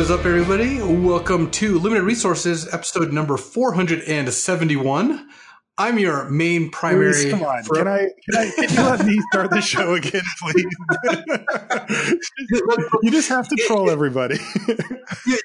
What is up, everybody? Welcome to Limited Resources, episode number 471. I'm your main primary... Luis, come on. Can you let me start the show again, please? You just have to troll everybody.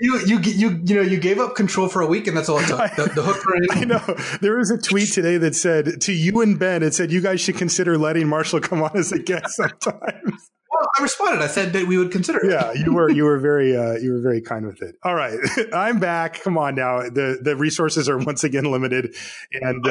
You gave up control for a week, and that's all it took. The hook for anything. I know. There was a tweet today that said, to you and Ben, it said, you guys should consider letting Marshall come on as a guest sometimes. Well, I responded. I said that we would consider it. Yeah, you were very kind with it. All right, I'm back. Come on now. The resources are once again limited, and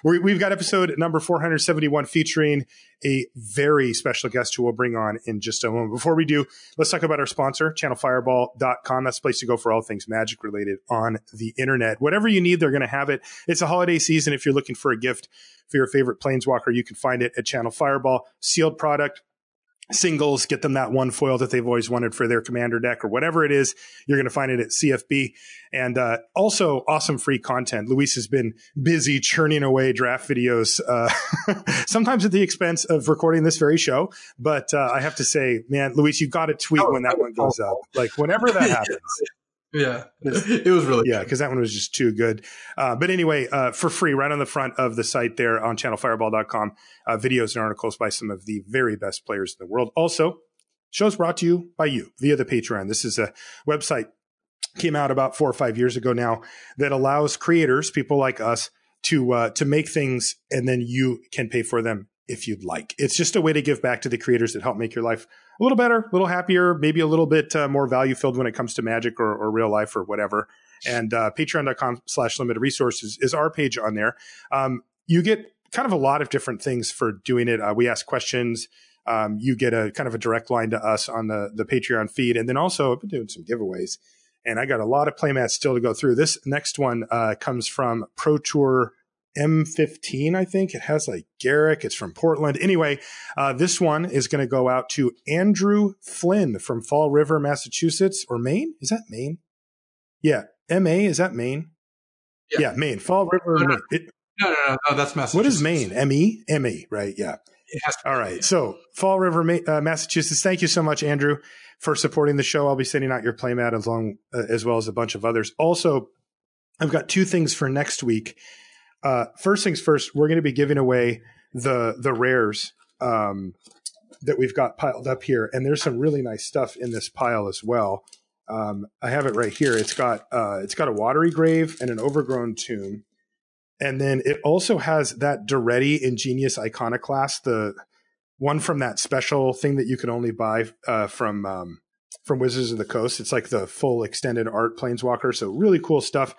we've got episode number 471 featuring a very special guest who we'll bring on in just a moment. Before we do, let's talk about our sponsor, channelfireball.com. That's the place to go for all things magic related on the internet. Whatever you need, they're going to have it. It's a holiday season. If you're looking for a gift for your favorite planeswalker, you can find it at Channel Fireball. Sealed product. Singles, get them that one foil that they've always wanted for their commander deck or whatever it is. You're going to find it at CFB. And also awesome free content. Luis has been busy churning away draft videos, sometimes at the expense of recording this very show. But I have to say, man, Luis, you've got to tweet when that one goes up. Like whenever that happens. Yeah, it was really good. Because that one was just too good. But anyway, for free, right on the front of the site there on channelfireball.com, videos and articles by some of the very best players in the world. Also, shows brought to you by you via the Patreon. This is a website came out about 4 or 5 years ago now that allows creators, people like us, to make things and then you can pay for them if you'd like. It's just a way to give back to the creators that help make your life a little better, a little happier, maybe a little bit more value filled when it comes to magic or real life or whatever. And patreon.com/limited resources is our page on there. You get kind of a lot of different things for doing it. We ask questions. You get a kind of a direct line to us on the Patreon feed. And then also I've been doing some giveaways and I got a lot of playmats still to go through. This next one comes from Pro Tour M15, I think. It has like Garrick. It's from Portland. Anyway, this one is going to go out to Andrew Flynn from Fall River, Massachusetts. Or Maine? Is that Maine? Yeah. M.A. Is that Maine? Yeah, Maine. Fall River. No, that's Massachusetts. What is Maine? M.E.? M.E., right? Yeah. All right. So Fall River, Massachusetts. Thank you so much, Andrew, for supporting the show. I'll be sending out your playmat as well as a bunch of others. Also, I've got two things for next week. First things first, we're going to be giving away the rares that we've got piled up here, and there's some really nice stuff in this pile as well. I have it right here. It's got a watery grave and an overgrown tomb, and then it also has that Duretti Ingenious Iconoclast, the one from that special thing that you can only buy from Wizards of the Coast. It's like the full extended art planeswalker, so really cool stuff.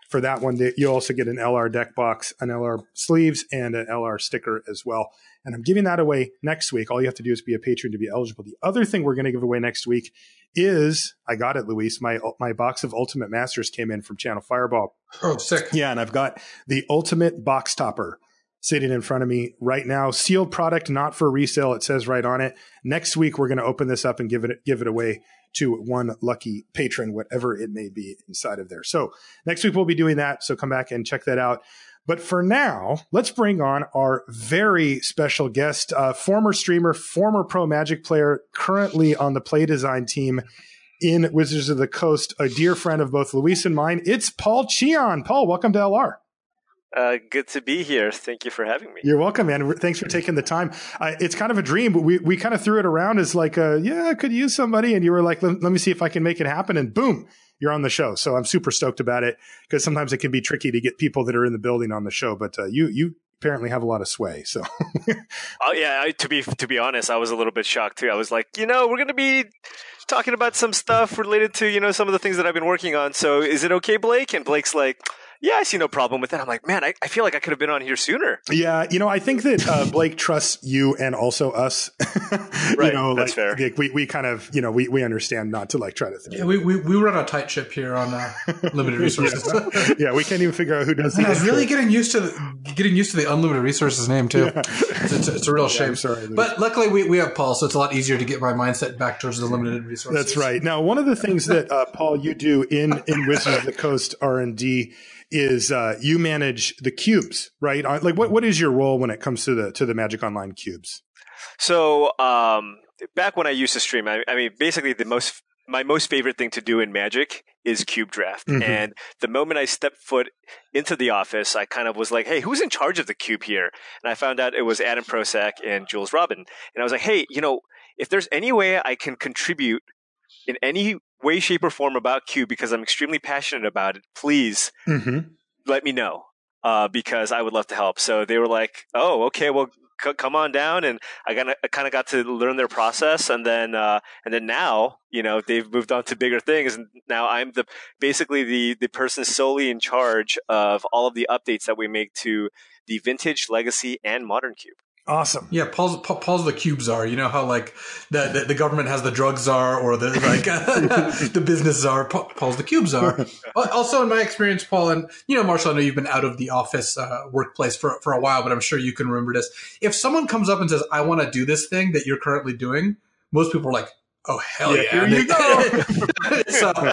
For that one, you also get an LR deck box, an LR sleeves, and an LR sticker as well. And I'm giving that away next week. All you have to do is be a patron to be eligible. The other thing we're going to give away next week is, I got it, Luis, my box of Ultimate Masters came in from Channel Fireball. Oh, sick. Yeah, and I've got the Ultimate Box Topper sitting in front of me right now. Sealed product, not for resale. It says right on it. Next week, we're going to open this up and give it away to one lucky patron, whatever it may be inside of there. So next week we'll be doing that. So come back and check that out. But for now, let's bring on our very special guest, former streamer, former pro Magic player, currently on the play design team in Wizards of the Coast, a dear friend of both Luis and mine. It's Paul Cheon. Paul, welcome to LR. Good to be here. Thank you for having me. You're welcome, man. Thanks for taking the time. It's kind of a dream, but we kind of threw it around as like, I could use somebody. And you were like, let me see if I can make it happen. And boom, you're on the show. So I'm super stoked about it because sometimes it can be tricky to get people that are in the building on the show. But you apparently have a lot of sway. So, oh yeah. To be honest, I was a little bit shocked too. I was like, we're going to be talking about some stuff related to some of the things that I've been working on. So is it okay, Blake? And Blake's like, yeah, I see no problem with that. I'm like, man, I feel like I could have been on here sooner. Yeah, I think that Blake trusts you and also us. Right, that's fair. Like, we kind of, we understand not to try to think. Yeah, we run a tight ship here on limited resources. Yeah, we can't even figure out who does. I was really getting used to the unlimited resources name too. Yeah. It's a real shame. I'm sorry, but luckily we have Paul, so it's a lot easier to get my mindset back towards the limited resources. That's right. Now, one of the things that Paul, you do in Wizards of the Coast R&D is you manage the cubes, right? Like, what is your role when it comes to the Magic Online cubes? So back when I used to stream, I mean, basically the most my most favorite thing to do in Magic is cube draft. Mhm. And the moment I stepped foot into the office, I kind of was like, hey, who's in charge of the cube here? And I found out it was Adam Prosak and Jules Robin. And I was like, hey, if there's any way I can contribute in any way, shape, or form about cube because I'm extremely passionate about it, please let me know because I would love to help. So they were like, oh, okay, well, come on down, and I kind of got to learn their process, and then now they've moved on to bigger things, and now I'm basically the person solely in charge of all of the updates that we make to the Vintage, Legacy, and Modern Cube. Awesome. Yeah, Paul's the cube czar. You know how like the government has the drug czar or the the business czar. Paul's the cube czar. Also, in my experience, Paul, and Marshall, I know you've been out of the office workplace for a while, but I'm sure you can remember this. If someone comes up and says, "I want to do this thing that you're currently doing," most people are like, "Oh hell yeah!" Here you go.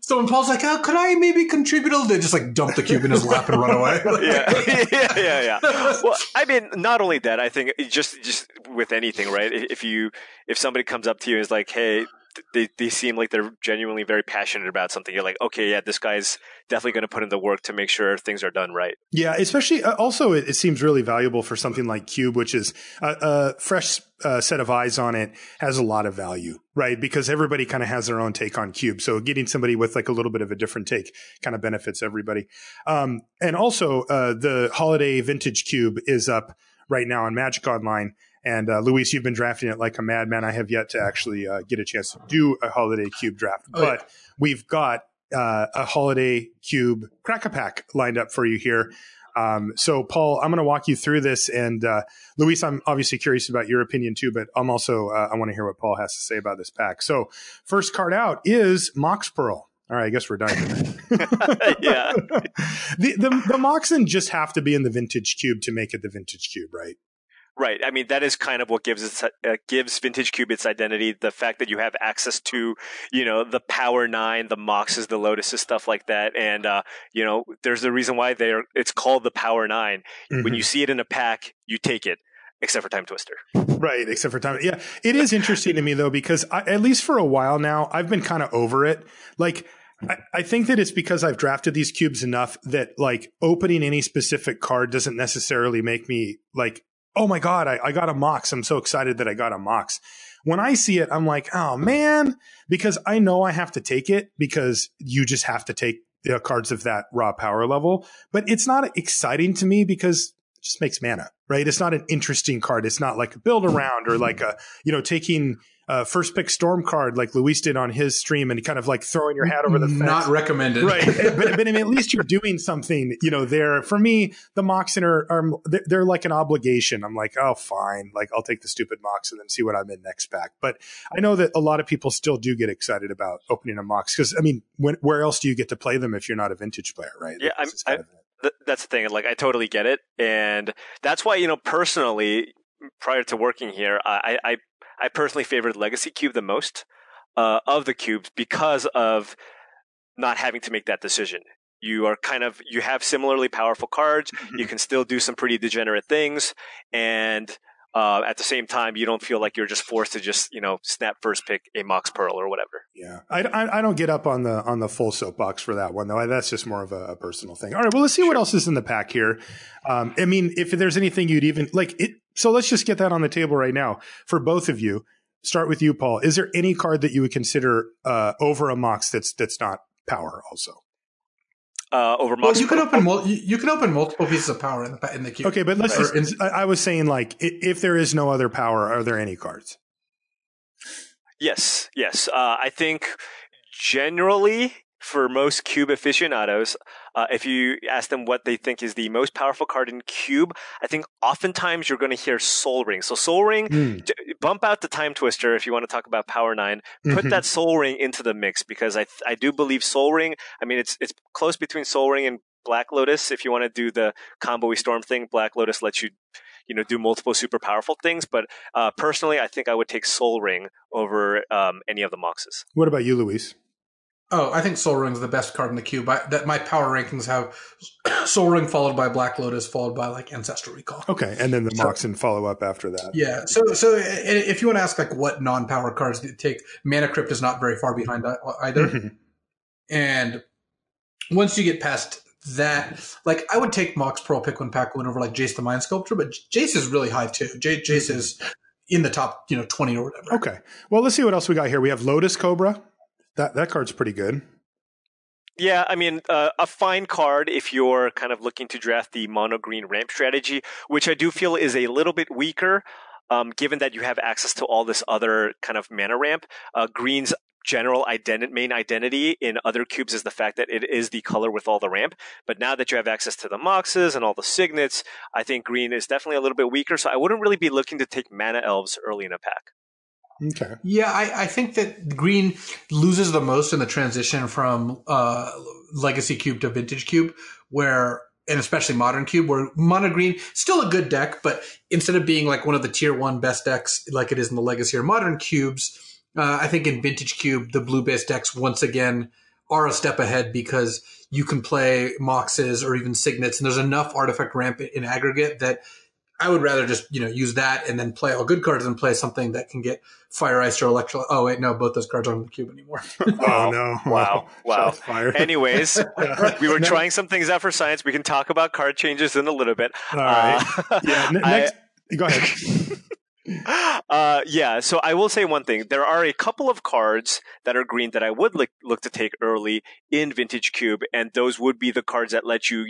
So when Paul's like, "Oh, could I maybe contribute a little?" They just like dump the cube in his lap and run away. Yeah. Well, I mean, not only that, I think just with anything, right? If somebody comes up to you and is like, "Hey," they seem like they're genuinely very passionate about something. You're like, okay, yeah, this guy's definitely going to put in the work to make sure things are done right. Yeah, especially also it seems really valuable for something like Cube, which is a fresh set of eyes on it has a lot of value, right? Because everybody kind of has their own take on Cube. So getting somebody with like a little bit of a different take kind of benefits everybody. And also the Holiday Vintage Cube is up right now on Magic Online. And Luis, you've been drafting it like a madman. I have yet to actually get a chance to do a Holiday Cube draft, but we've got a Holiday Cube Crack-A-Pack lined up for you here. So, Paul, I'm going to walk you through this. And Luis, I'm obviously curious about your opinion too, but I'm also I want to hear what Paul has to say about this pack. So, first card out is Mox Pearl. All right, I guess we're done. Yeah. The Moxen just have to be in the Vintage Cube to make it the Vintage Cube, right? Right. I mean, that is kind of what gives Vintage Cube its identity. The fact that you have access to, the Power 9, the Moxes, the Lotuses, stuff like that. And, there's a reason why it's called the Power 9. Mm-hmm. When you see it in a pack, you take it. Except for Time Twister. Right, except for Time. Yeah, it is interesting to me, though, because at least for a while now, I've been kind of over it. Like, I think that it's because I've drafted these cubes enough that, like, opening any specific card doesn't necessarily make me, like, oh my God, I got a Mox. I'm so excited that I got a Mox. When I see it, I'm like, oh man, because I know I have to take it because you just have to take cards of that raw power level. But it's not exciting to me because it just makes mana, right? It's not an interesting card. It's not like a build around or like taking first pick Storm card like Luis did on his stream and kind of like throwing your hat over the fence. Not recommended. Right. but I mean, at least you're doing something, there. For me, the Moxen they're like an obligation. I'm like, oh, fine. Like, I'll take the stupid Mox and then see what I'm in next pack. But I know that a lot of people still do get excited about opening a Mox because, I mean, where else do you get to play them if you're not a Vintage player, right? Yeah, that's the thing. Like, I totally get it. And that's why, personally, prior to working here, I personally favored Legacy Cube the most of the cubes because of not having to make that decision. You have similarly powerful cards. Mm-hmm. You can still do some pretty degenerate things. And at the same time, you don't feel like you're just forced to just, snap first pick a Mox Pearl or whatever. Yeah. I don't get up on the full soapbox for that one, though. That's just more of a personal thing. All right. Well, let's see what else is in the pack here. I mean, if there's anything you'd even like it. So let's just get that on the table right now for both of you. Start with you, Paul. Is there any card that you would consider over a Mox that's not power also? Over Mox. Well, you can open multiple pieces of power in the cube. Okay, but I was saying, like, if there is no other power, are there any cards? Yes. I think generally for most cube aficionados, if you ask them what they think is the most powerful card in cube, I think oftentimes you're going to hear Soul Ring. So Soul Ring, bump out the Time Twister if you want to talk about Power 9. Put that Soul Ring into the mix because I do believe Soul Ring, I mean, it's close between Soul Ring and Black Lotus. If you want to do the combo-y Storm thing, Black Lotus lets you do multiple super powerful things. But personally, I think I would take Soul Ring over any of the Moxes. What about you, Luis? Oh, I think Soul Ring's the best card in the cube. That my power rankings have Soul Ring followed by Black Lotus followed by like Ancestral Recall. Okay, and then the Moxen follow up after that. Yeah. So if you want to ask like what non-power cards do you take, Mana Crypt is not very far behind either. And once you get past that, like I would take Mox Pearl Pick-One Pack-One over like Jace the Mind Sculptor, but Jace is really high too. Jace is in the top 20 or whatever. Okay. Well, let's see what else we got here. We have Lotus Cobra. That card's pretty good. Yeah, I mean, a fine card if you're kind of looking to draft the mono green ramp strategy, which I do feel is a little bit weaker, given that you have access to all this other kind of mana ramp. Green's general main identity in other cubes is the fact that it is the color with all the ramp. But now that you have access to the Moxes and all the Signets, I think green is definitely a little bit weaker. So I wouldn't really be looking to take Mana Elves early in a pack. Okay. Yeah, I think that green loses the most in the transition from Legacy Cube to Vintage Cube, and especially Modern Cube, where Mono Green, still a good deck, but instead of being like one of the tier 1 best decks like it is in the Legacy or Modern Cubes, I think in Vintage Cube, the blue-based decks once again are a step ahead because you can play Moxes or even Signets, and there's enough artifact ramp in aggregate that I would rather just, use that and then play all good cards and play something that can get Fire Ice or Electro. Oh, wait, no, both those cards aren't in the cube anymore. Oh, no. Wow. Anyways, we were trying some things out for science. We can talk about card changes in a little bit. All right. Next, go ahead. So I will say one thing. There are a couple of cards that are green that I would look to take early in Vintage Cube, and those would be the cards that let you,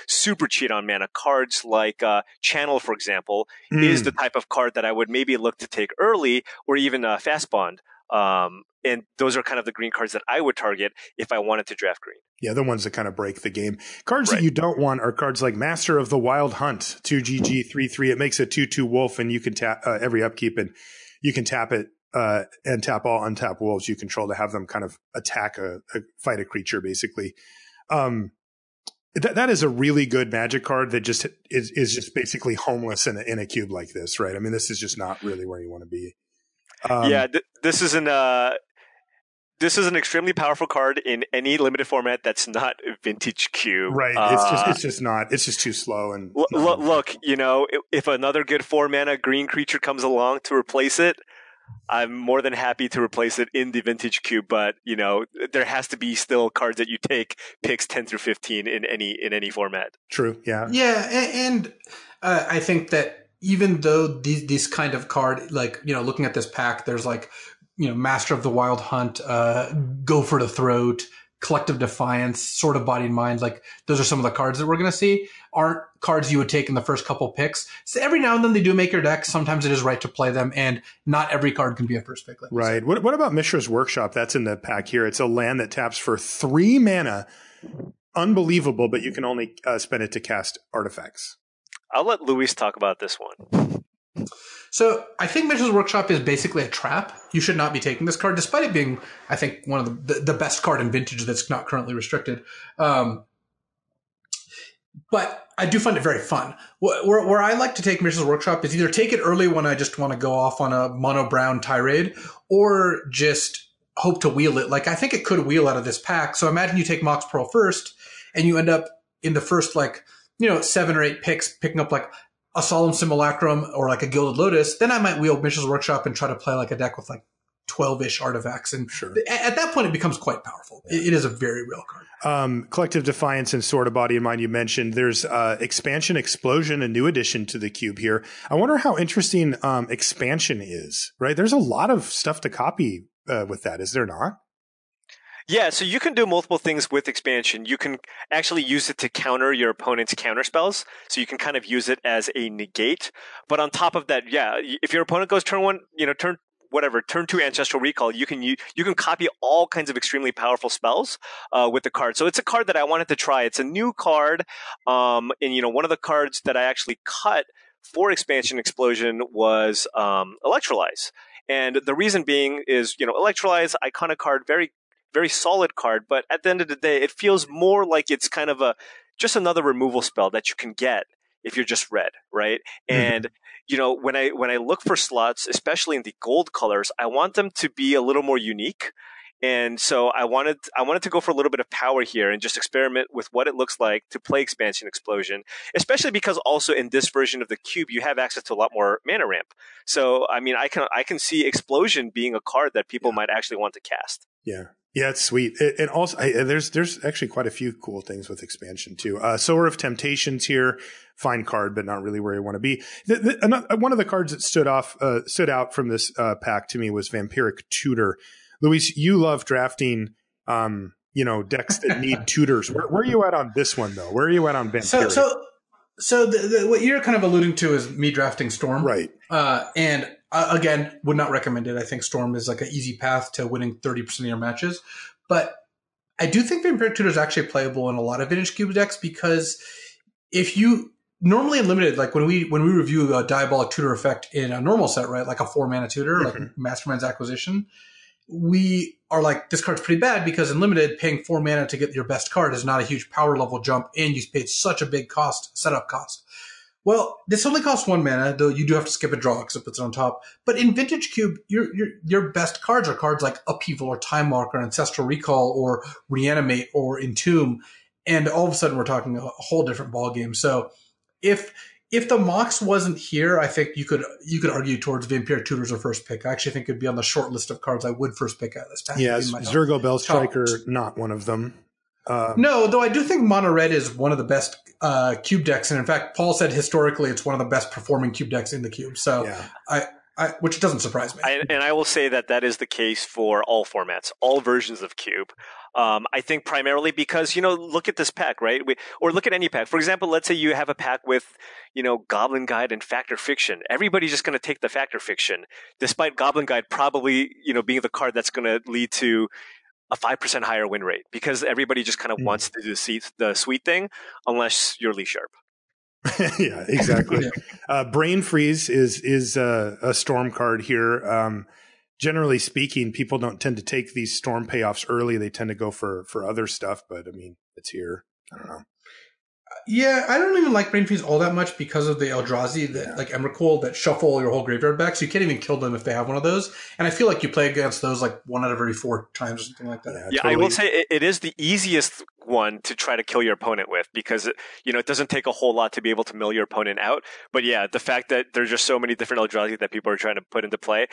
super cheat on mana. Cards like Channel, for example, is the type of card that I would maybe look to take early, or even Fast Bond. And those are kind of the green cards that I would target if I wanted to draft green. Yeah, the ones that kind of break the game. Cards that you don't want are cards like Master of the Wild Hunt, 2GG, 3/3. It makes a 2/2 wolf, and you can tap every upkeep, and you can tap it and tap all untap wolves you control to have them kind of attack fight a creature, basically. That is a really good Magic card that just is just basically homeless in a cube like this, right? I mean, this is just not really where you want to be. This is an extremely powerful card in any limited format that's not Vintage Cube. Right. It's just too slow. And look, if another good 4-mana green creature comes along to replace it, I'm more than happy to replace it in the Vintage Cube. But there has to be still cards that you take picks 10 through 15 in any format. True. Yeah. Yeah, and I think that even though these kind of card, like looking at this pack, there's like Master of the Wild Hunt, Go for the Throat, Collective Defiance, Sword of Body and Mind, like those are some of the cards that we're going to see, aren't cards you would take in the first couple picks. So every now and then they do make your deck. Sometimes it is right to play them, and not every card can be a first pick. Right. What about Mishra's Workshop? That's in the pack here. It's a land that taps for 3 mana. Unbelievable, but you can only spend it to cast artifacts. I'll let Luis talk about this one. So I think Mishra's Workshop is basically a trap. You should not be taking this card, despite it being, I think, one of the best card in Vintage that's not currently restricted. But I do find it very fun. Where I like to take Mishra's Workshop is either take it early when I just want to go off on a mono brown tirade, or just hope to wheel it. Like, I think it could wheel out of this pack. So imagine you take Mox Pearl first, and you end up in the first 7 or 8 picks picking up like a Solemn Simulacrum or like a Gilded Lotus. Then I might wheel Mishra's Workshop and try to play like a deck with like 12-ish artifacts. And at that point, it becomes quite powerful. Yeah. It is a very real card. Collective Defiance and Sword of Body and Mind you mentioned. There's Expansion Explosion, a new addition to the cube here. I wonder how interesting Expansion is, right? There's a lot of stuff to copy with that, is there not? Yeah, so you can do multiple things with Expansion. You can actually use it to counter your opponent's counter spells. So you can kind of use it as a negate. But on top of that, if your opponent goes turn 1, turn 2 Ancestral Recall, you can copy all kinds of extremely powerful spells with the card. So it's a card that I wanted to try. It's a new card. And one of the cards that I actually cut for Expansion Explosion was Electrolyze. And the reason being is, Electrolyze, iconic card, very very solid card, but at the end of the day, it feels more like it's kind of just another removal spell that you can get if you're just red, right? Mm-hmm. And when I look for slots, especially in the gold colors, I want them to be a little more unique. And so I wanted to go for a little bit of power here and just experiment with what it looks like to play Expansion Explosion, especially because also in this version of the cube, you have access to a lot more mana ramp. So, I mean, I can see Explosion being a card that people might actually want to cast. Yeah. Yeah, it's sweet. And also, there's actually quite a few cool things with Expansion, too. Sower of Temptations here. Fine card, but not really where you want to be. One of the cards that stood out from this pack to me was Vampiric Tutor. Luis, you love drafting, decks that need tutors. Where are you at on this one, though? Where are you at on Vampiric? So what you're kind of alluding to is me drafting Storm. Right. And again, would not recommend it. I think Storm is like an easy path to winning 30% of your matches. But I do think Vampiric Tutor is actually playable in a lot of Vintage Cube decks because if you normally in Limited, like when we review a Diabolic Tutor effect in a normal set, right, like a 4-mana tutor, like Mastermind's Acquisition, we are like, this card's pretty bad because in Limited, paying 4 mana to get your best card is not a huge power level jump, and you paid such a big setup cost. Well, this only costs 1 mana, though you do have to skip a draw because it puts it on top. But in Vintage Cube, your best cards are cards like Upheaval or Time Walk or Ancestral Recall or Reanimate or Entomb, and all of a sudden we're talking a whole different ballgame. So if the Mox wasn't here, I think you could argue towards Vampiric Tutor's a first pick. I actually think it'd be on the short list of cards I would first pick out of this pack. Yeah, Zergo Bellstriker, not one of them. No, though I do think Mono Red is one of the best cube decks, and in fact, Paul said historically it's one of the best performing cube decks in the cube. So, yeah. Which doesn't surprise me. And I will say that is the case for all formats, all versions of cube. I think primarily because, look at this pack, right? Or look at any pack. For example, let's say you have a pack with, Goblin Guide and Factor Fiction. Everybody's just going to take the Factor Fiction, despite Goblin Guide probably, being the card that's going to lead to a 5% higher win rate because everybody just kind of wants to do the sweet thing unless you're Lee Sharp. Yeah, exactly. Brain Freeze is a Storm card here. Generally speaking, people don't tend to take these Storm payoffs early. They tend to go for other stuff, but I mean, it's here. I don't know. Yeah, I don't even like Brain Freeze all that much because of the Eldrazi, like Emrakul, that shuffle your whole graveyard back, so you can't even kill them if they have one of those. And I feel like you play against those like 1 out of every 4 times or something like that. Yeah, totally. I will say it is the easiest one to try to kill your opponent with because it doesn't take a whole lot to be able to mill your opponent out. But yeah, the fact that there's just so many different Eldrazi that people are trying to put into play,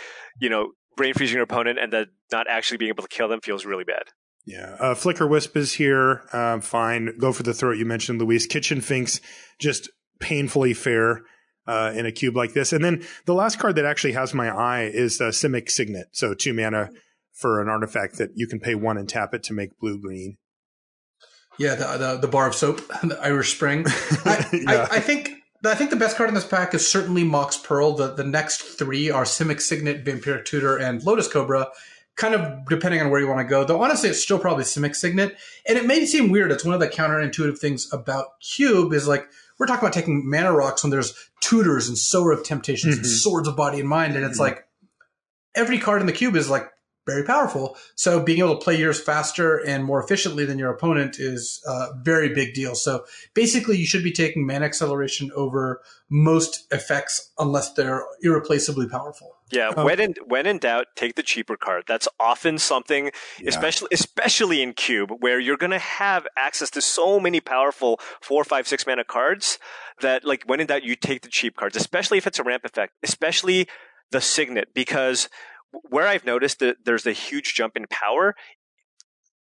brain freezing your opponent and then not actually being able to kill them feels really bad. Yeah. Flicker Wisp is here. Fine. Go for the throat. You mentioned, Luis. Kitchen Finks, just painfully fair in a cube like this. And then the last card that actually has my eye is Simic Signet. So 2 mana for an artifact that you can pay 1 and tap it to make blue-green. Yeah, the Bar of Soap, the Irish Spring. I think the best card in this pack is certainly Mox Pearl. The next 3 are Simic Signet, Vampiric Tutor, and Lotus Cobra. Kind of depending on where you want to go. Though honestly, it's still probably Simic Signet. And it may seem weird. It's one of the counterintuitive things about Cube is like, we're talking about taking mana rocks when there's Tutors and Sower of Temptations and Swords of Body and Mind. And it's like, every card in the Cube is like very powerful. So being able to play yours faster and more efficiently than your opponent is a very big deal. So basically, you should be taking mana acceleration over most effects unless they're irreplaceably powerful. Yeah, when in doubt, take the cheaper card. That's often something, especially in Cube, where you're going to have access to so many powerful 4, 5, 6 mana cards that, like, when in doubt, you take the cheap cards, especially if it's a ramp effect, especially the Signet, because where I've noticed that there's a huge jump in power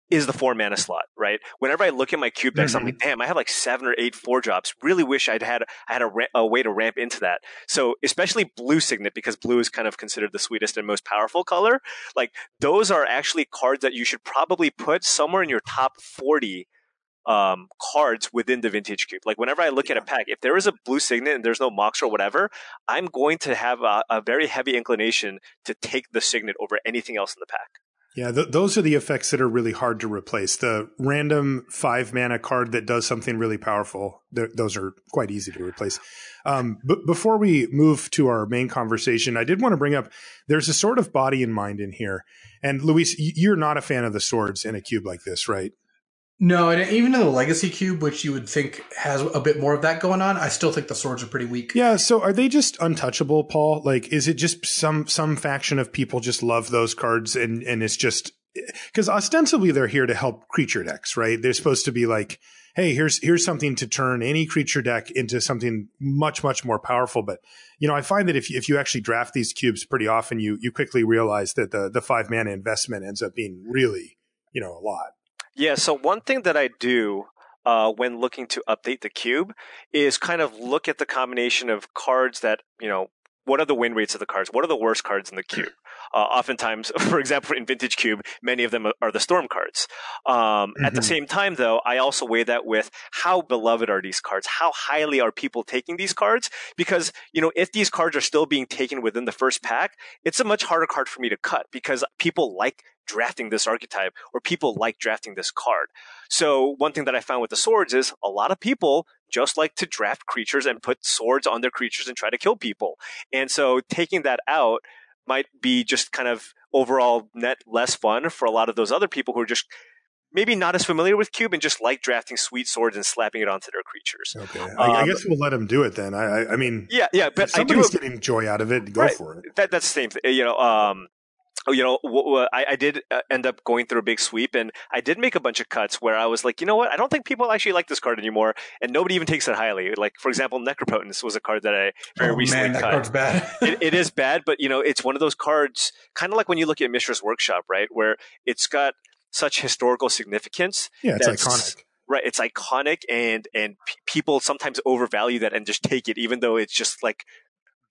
is the 4 mana slot, right? Whenever I look at my cube decks, I'm like, damn, I have like 7 or 8 4-drops. Really wish I had a way to ramp into that. So especially blue Signet, because blue is kind of considered the sweetest and most powerful color. Like, those are actually cards that you should probably put somewhere in your top 40 cards within the Vintage Cube. Like, whenever I look at a pack, if there is a blue Signet and there's no Mox or whatever, I'm going to have a very heavy inclination to take the Signet over anything else in the pack. Yeah, those are the effects that are really hard to replace. The random 5 mana card that does something really powerful, those are quite easy to replace. But before we move to our main conversation, I did want to bring up, there's a sort of Body and Mind in here. And Luis, you're not a fan of the swords in a cube like this, right? No, and even in the Legacy Cube, which you would think has a bit more of that going on, I still think the swords are pretty weak. Yeah, so are they just untouchable, Paul? Like, is it just some faction of people just love those cards and it's just because ostensibly they're here to help creature decks, right? They're supposed to be like, hey, here's something to turn any creature deck into something much, much more powerful. But, I find that if you actually draft these cubes pretty often, you quickly realize that the 5 mana investment ends up being really, a lot. Yeah, so one thing that I do when looking to update the cube is kind of look at the combination of cards that, what are the win rates of the cards? What are the worst cards in the cube? Oftentimes, for example, in Vintage Cube, many of them are the Storm cards. At the same time, though, I also weigh that with how beloved are these cards? How highly are people taking these cards? Because, if these cards are still being taken within the first pack, it's a much harder card for me to cut because people like drafting this archetype or people like drafting this card. So one thing that I found with the swords is a lot of people just like to draft creatures and put swords on their creatures and try to kill people. And so taking that out might be just kind of overall net less fun for a lot of those other people who are just maybe not as familiar with Cube and just like drafting sweet swords and slapping it onto their creatures. Okay. I guess we'll let them do it then. I mean, yeah, but if somebody's getting joy out of it, go for it. That's the same thing. I did end up going through a big sweep, and I did make a bunch of cuts where I was like, I don't think people actually like this card anymore, and nobody even takes it highly. Like, for example, Necropotence was a card that I very recently cut. That card's bad. It is bad, but, it's one of those cards, kind of like when you look at Mishra's Workshop, right, where it's got such historical significance. Yeah, it's iconic. Right, it's iconic, and people sometimes overvalue that and just take it, even though it's just, like,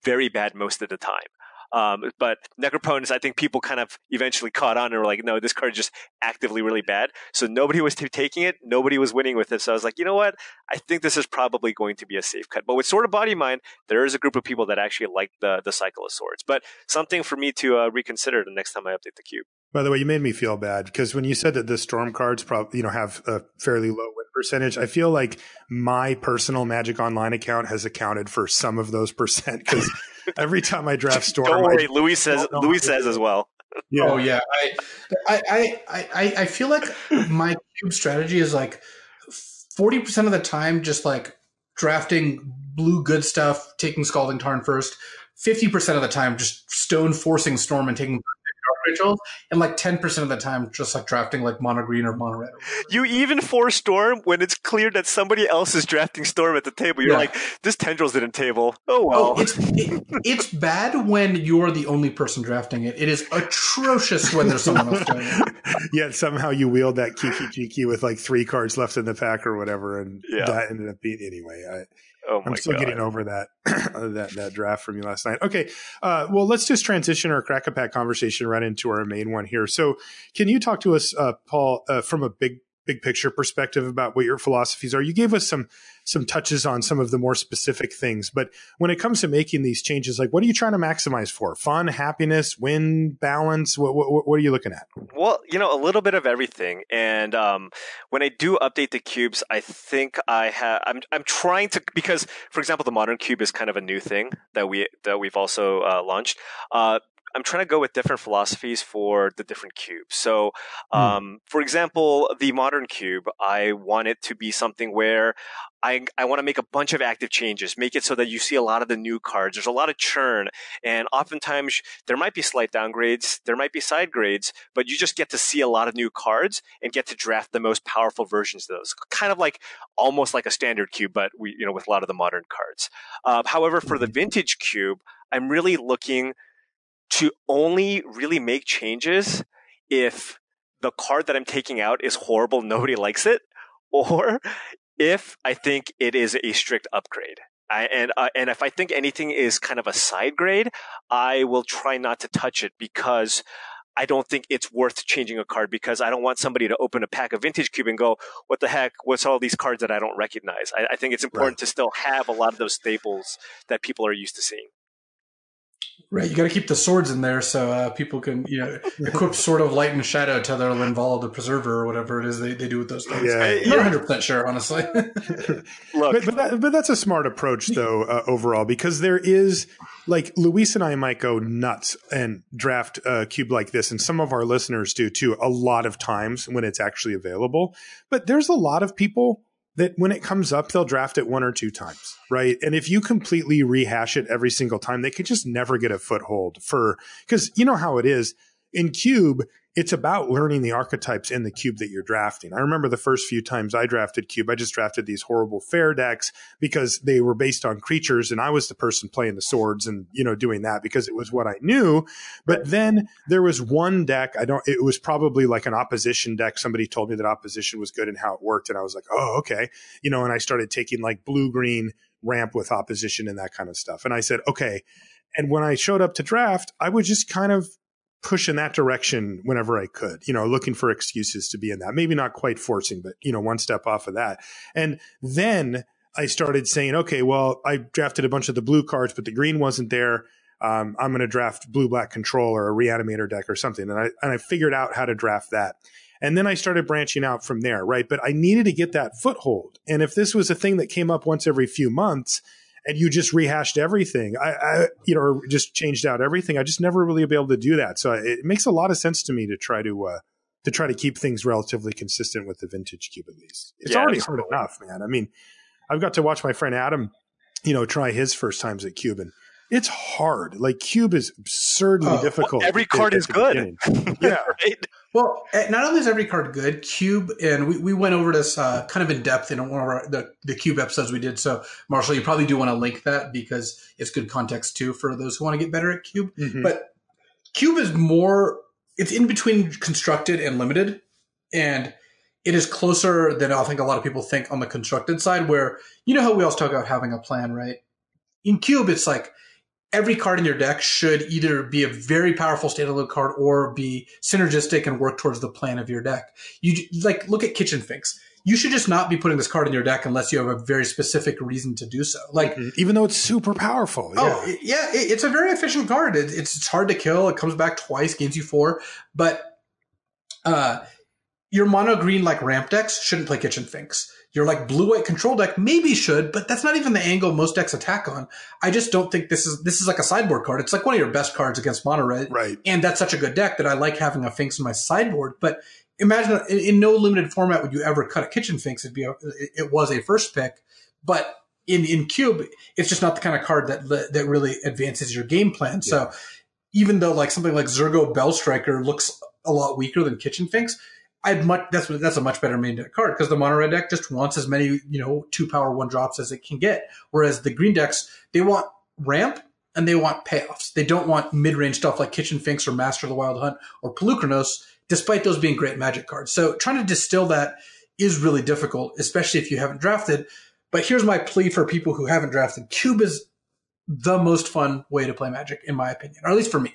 very bad most of the time. But Necropotence, I think people kind of eventually caught on and were like, no, this card is just actively really bad. So nobody was taking it. Nobody was winning with it. So I was like, you know what? I think this is probably going to be a safe cut. But with Sword of Body Mind, there is a group of people that actually like the cycle of swords. But something for me to reconsider the next time I update the cube. By the way, you made me feel bad because when you said that the Storm cards probably, have a fairly low win percentage, I feel like my personal Magic Online account has accounted for some of those percent because every time I draft Storm, don't worry, Louis says as well. Yeah. Oh yeah, I feel like my cube strategy is like 40% of the time just like drafting blue good stuff, taking Scalding Tarn first. 50% of the time just stone forcing Storm and taking rituals, and like 10% of the time just like drafting like mono green or mono red. You even force Storm when it's clear that somebody else is drafting Storm at the table. You're like, this Tendrils didn't table. Oh well. It's bad when you're the only person drafting it. It is atrocious when there's someone else doing it. Yet somehow you wield that Kiki Jiki with like 3 cards left in the pack or whatever, and that ended up being anyway. I'm still getting over that that draft from you last night. Okay, well, let's just transition our Crack-A-Pack conversation right into our main one here. So can you talk to us, Paul, from a big picture perspective about what your philosophies are? You gave us some touches on some of the more specific things, but when it comes to making these changes, like what are you trying to maximize for? Fun, happiness, win, balance? What are you looking at? Well, a little bit of everything. And when I do update the cubes, I think I'm trying to, because for example, the modern cube is kind of a new thing that we've also launched. I'm trying to go with different philosophies for the different cubes. So, for example, the modern cube, I want it to be something where I want to make a bunch of active changes, make it so that you see a lot of the new cards. There's a lot of churn, and oftentimes there might be slight downgrades, there might be side grades, but you just get to see a lot of new cards and get to draft the most powerful versions of those. Kind of like almost like a standard cube, but with a lot of the modern cards. However, for the vintage cube, I'm really looking to only really make changes if the card that I'm taking out is horrible, nobody likes it, or if I think it is a strict upgrade. And if I think anything is kind of a side grade, I will try not to touch it because I don't think it's worth changing a card, because I don't want somebody to open a pack of Vintage Cube and go, what the heck, what's all these cards that I don't recognize? I think it's important to still have a lot of those staples that people are used to seeing. Right, you got to keep the swords in there so people can, equip Sword of Light and Shadow to their Linvala the Preserver or whatever it is they do with those things. Yeah, I'm not 100% sure, honestly. Look, but that's a smart approach, though, overall, because there is, like, Luis and I might go nuts and draft a cube like this, and some of our listeners do too, a lot of times when it's actually available. But there's a lot of people that when it comes up, they'll draft it 1 or 2 times, right? And if you completely rehash it every single time, they could just never get a foothold because you know how it is. In Cube, it's about learning the archetypes in the cube that you're drafting. I remember the first few times I drafted cube, I just drafted these horrible fair decks because they were based on creatures, and I was the person playing the swords and, doing that because it was what I knew. But then there was one deck, it was probably like an opposition deck. Somebody told me that opposition was good and how it worked. And I was like, oh, okay. And I started taking like blue-green ramp with opposition and that kind of stuff. And I said, okay. And when I showed up to draft, I would just kind of push in that direction whenever I could, looking for excuses to be in that. Maybe not quite forcing, but, one step off of that. And then I started saying, okay, well, I drafted a bunch of the blue cards, but the green wasn't there. I'm going to draft blue-black control or a Reanimator deck or something. And I figured out how to draft that. And then I started branching out from there, right? But I needed to get that foothold. And if this was a thing that came up once every few months, and you just rehashed everything, or just changed out everything, I just never really be able to do that. So it makes a lot of sense to me to try to keep things relatively consistent with the vintage cube, at least. It's already hard enough, man. I mean, I've got to watch my friend Adam, try his first times at cube, and it's hard. Like, cube is absurdly difficult. Every card is good. Yeah. Right? Well, not only is every card good, cube, and we went over this kind of in depth in one of the cube episodes we did. So, Marshall, you probably do want to link that because it's good context too for those who want to get better at cube. Mm-hmm. But cube is it's in between constructed and limited, and it is closer than I think a lot of people think on the constructed side, where how we always talk about having a plan, right? In cube, it's like every card in your deck should either be a very powerful standalone card or be synergistic and work towards the plan of your deck. You look at Kitchen Finks. You should just not be putting this card in your deck unless you have a very specific reason to do so. Like, even though it's super powerful. It's a very efficient card. It's hard to kill. It comes back twice, gains you 4. But your mono green ramp decks shouldn't play Kitchen Finks. Your blue-white control deck maybe should, but that's not even the angle most decks attack on. I just don't think this is like a sideboard card. It's like one of your best cards against mono red. Right. And that's such a good deck that I like having a Finks in my sideboard. But imagine in no limited format would you ever cut a Kitchen Finks. It was a first pick. But in Cube, it's just not the kind of card that really advances your game plan. Yeah. So even though something like Zergo Bellstriker looks a lot weaker than Kitchen Finks, that's a much better main deck card because the mono red deck just wants as many 2-power 1-drops as it can get, whereas the green decks, they want ramp and they want payoffs. They don't want mid-range stuff like Kitchen Finks or Master of the Wild Hunt or Pelucranos, despite those being great Magic cards. So trying to distill that is really difficult, especially if you haven't drafted. But here's my plea for people who haven't drafted: Cube is the most fun way to play Magic, in my opinion, or at least for me.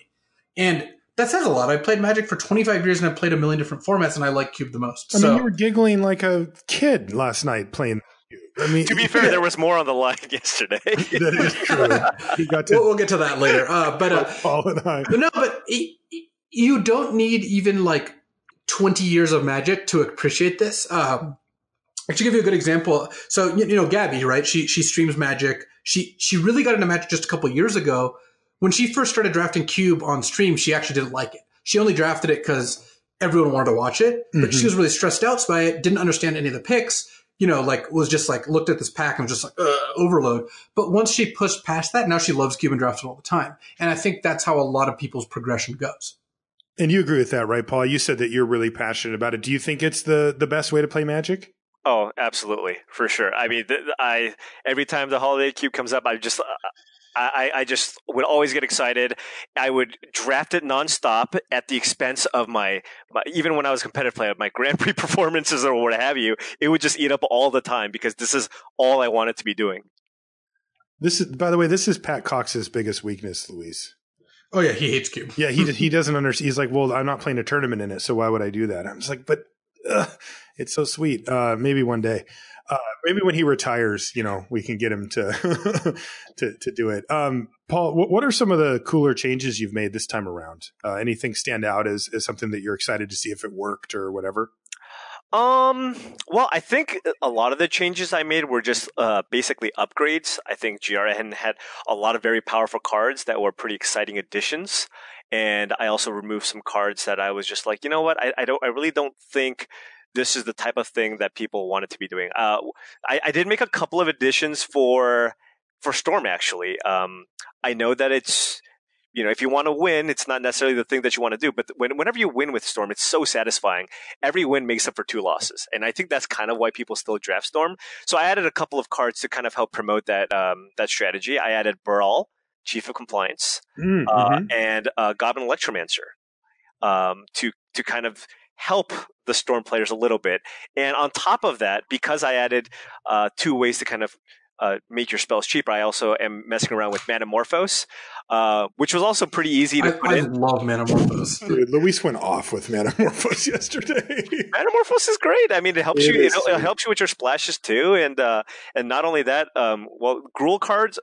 And that says a lot. I played Magic for 25 years and I've played a million different formats, and I like Cube the most. I mean, you were giggling like a kid last night playing Cube. I mean, to be fair, there was more on the line yesterday. That is true. We'll get to that later. Paul and I. But you don't need even 20 years of Magic to appreciate this. I should give you a good example. So, Gabby, right? She streams Magic. She really got into Magic just a couple of years ago. When she first started drafting Cube on stream, she actually didn't like it. She only drafted it because everyone wanted to watch it, but she was really stressed out by it, didn't understand any of the picks, was just looked at this pack and was just overload. But once she pushed past that, now she loves Cube and drafts it all the time. And I think that's how a lot of people's progression goes. And you agree with that, right, Paul? You said that you're really passionate about it. Do you think it's the best way to play Magic? Oh, absolutely, for sure. I mean, every time the Holiday Cube comes up, I just would always get excited. I would draft it nonstop at the expense of my even when I was competitive player, my Grand Prix performances or what have you. It would just eat up all the time because this is all I wanted to be doing. By the way, this is Pat Cox's biggest weakness, Luis. Oh yeah, he hates Cube. Yeah, he doesn't understand. He's like, well, I'm not playing a tournament in it, so why would I do that? I'm just like, but it's so sweet. Maybe one day. Maybe when he retires, we can get him to to do it. Paul, what are some of the cooler changes you've made this time around? Anything stand out as something that you're excited to see if it worked or whatever? Well, I think a lot of the changes I made were just basically upgrades. I think GRN had a lot of very powerful cards that were pretty exciting additions. And I also removed some cards that I was just like, you know what? I really don't think this is the type of thing that people wanted to be doing. I did make a couple of additions for Storm, actually. I know that it's if you want to win, it's not necessarily the thing that you want to do. But whenever you win with Storm, it's so satisfying. Every win makes up for 2 losses. And I think that's kind of why people still draft Storm. So I added a couple of cards to kind of help promote that strategy. I added Baral, Chief of Compliance, and Goblin Electromancer to kind of help the Storm players a little bit. And on top of that, because I added 2 ways to kind of make your spells cheaper, I also am messing around with Manamorphose, which was also pretty easy to put in. I love Manamorphose. Dude, Luis went off with Manamorphose yesterday. Manamorphose is great. I mean, it helps you. It helps you with your splashes too, and not only that. Gruul cards.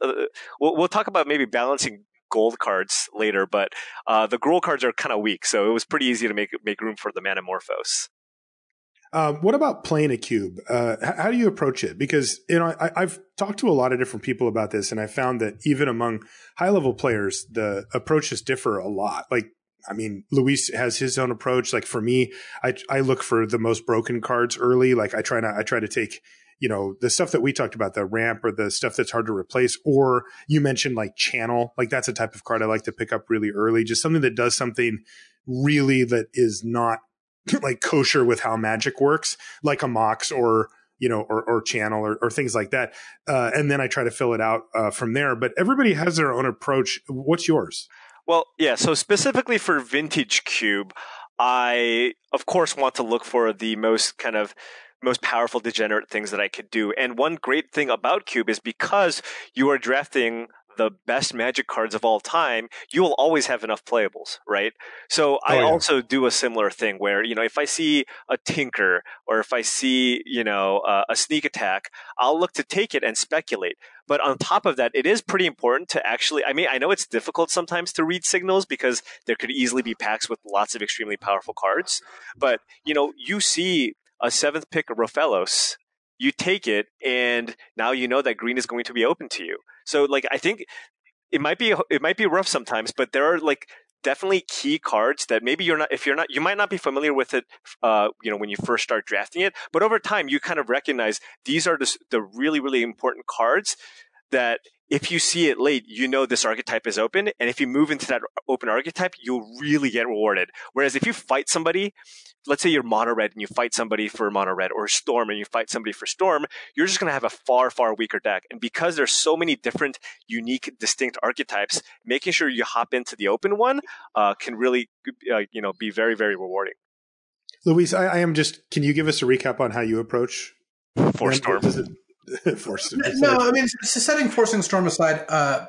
We'll talk about maybe balancing gold cards later, but the Gruul cards are kind of weak, so it was pretty easy to make room for the Manamorphose. What about playing a cube? How do you approach it? Because I've talked to a lot of different people about this, and I found that even among high-level players, the approaches differ a lot. Like, I mean, Luis has his own approach. Like for me, I look for the most broken cards early. Like I try to take the stuff that we talked about, the ramp or the stuff that's hard to replace. Or you mentioned like channel. Like that's a type of card I like to pick up really early. Just something that does something really that is not like kosher with how magic works, like a Mox or channel or things like that. And then I try to fill it out from there. But everybody has their own approach. What's yours? Well, yeah. So specifically for Vintage Cube, I of course want to look for the most powerful degenerate things that I could do. And one great thing about Cube is because you are drafting the best Magic cards of all time, you will always have enough playables, right? So I also do a similar thing where, if I see a Tinker or if I see, a Sneak Attack, I'll look to take it and speculate. But on top of that, it is pretty important to actually, I know it's difficult sometimes to read signals because there could easily be packs with lots of extremely powerful cards. But, you see a 7th pick of Rofellos, you take it, and now you know that green is going to be open to you. So, I think it might be rough sometimes, but there are definitely key cards that maybe you might not be familiar with it, when you first start drafting it. But over time, you kind of recognize these are the really, really important cards that if you see it late, this archetype is open, and if you move into that open archetype, you'll really get rewarded. Whereas if you fight somebody, let's say you're mono red and you fight somebody for mono red, or Storm and you fight somebody for Storm, you're just going to have a far, far weaker deck. And because there's so many different, unique, distinct archetypes, making sure you hop into the open one can really, be very, very rewarding. Luis, can you give us a recap on how you approach for Storm? Forcing Storm aside,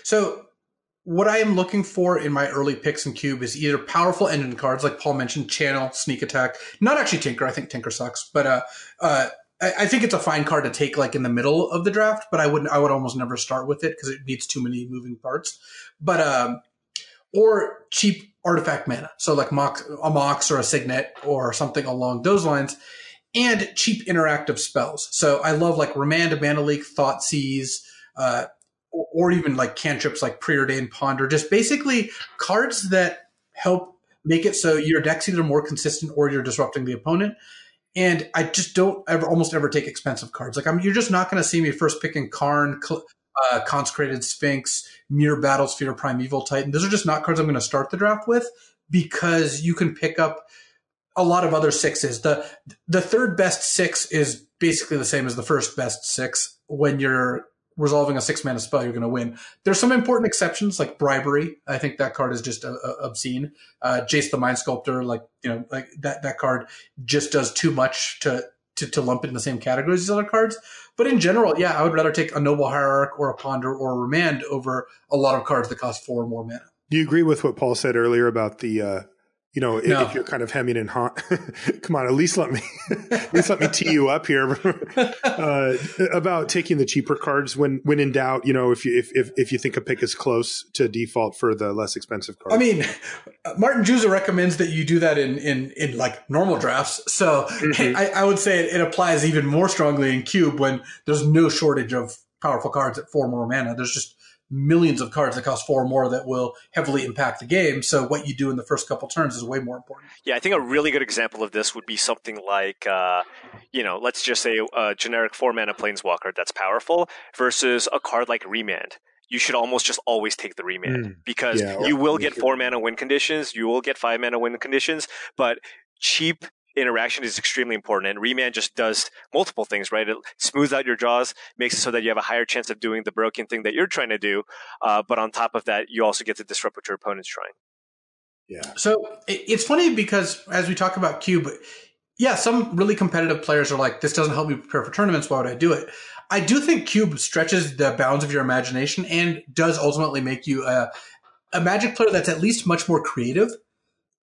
so what I am looking for in my early picks in Cube is either powerful engine cards, like Paul mentioned, Channel, Sneak Attack. Not actually Tinker. I think Tinker sucks, but I think it's a fine card to take in the middle of the draft. But I would almost never start with it because it needs too many moving parts. But or cheap artifact mana, so like a Mox or a Signet or something along those lines. And cheap interactive spells. So I love Remand, Mana Leak, Thoughtseize, or even cantrips like Preordained Ponder. Just basically cards that help make it so your deck's either more consistent or you're disrupting the opponent. And I just don't almost ever take expensive cards. You're just not going to see me first picking Karn, Consecrated Sphinx, Mirror Battlesphere, Primeval Titan. Those are just not cards I'm going to start the draft with because you can pick up a lot of other 6s. The third best 6 is basically the same as the first best 6. When you're resolving a 6-mana spell, you're going to win. There's some important exceptions like Bribery. I think that card is just obscene. Jace the Mind Sculptor, that card just does too much to lump it in the same category as these other cards. But in general, yeah, I would rather take a Noble Hierarch or a Ponder or a Remand over a lot of cards that cost 4 or more mana. Do you agree with what Paul said earlier about the if you're kind of hemming and come on, at least let me tee you up here about taking the cheaper cards when in doubt. If you think a pick is close to default for the less expensive card. I mean, Martin Juza recommends that you do that in normal drafts. So I would say it applies even more strongly in Cube when there's no shortage of powerful cards at 4 more mana. There's just millions of cards that cost 4 or more that will heavily impact the game. So what you do in the first couple turns is way more important. Yeah, I think a really good example of this would be something like, let's just say a generic 4-mana Planeswalker that's powerful versus a card like Remand. you should almost just always take the remand because you will get 4 mana win conditions, you will get 5 mana win conditions, but cheap interaction is extremely important, and remand just does multiple things, right? It smooths out your draws, makes it so that you have a higher chance of doing the broken thing that you're trying to do, but on top of that, you also get to disrupt what your opponent's trying. Yeah. So it's funny because as we talk about Cube, yeah, some really competitive players are like, this doesn't help me prepare for tournaments, why would I do it? I do think Cube stretches the bounds of your imagination and does ultimately make you a Magic player that's at least much more creative.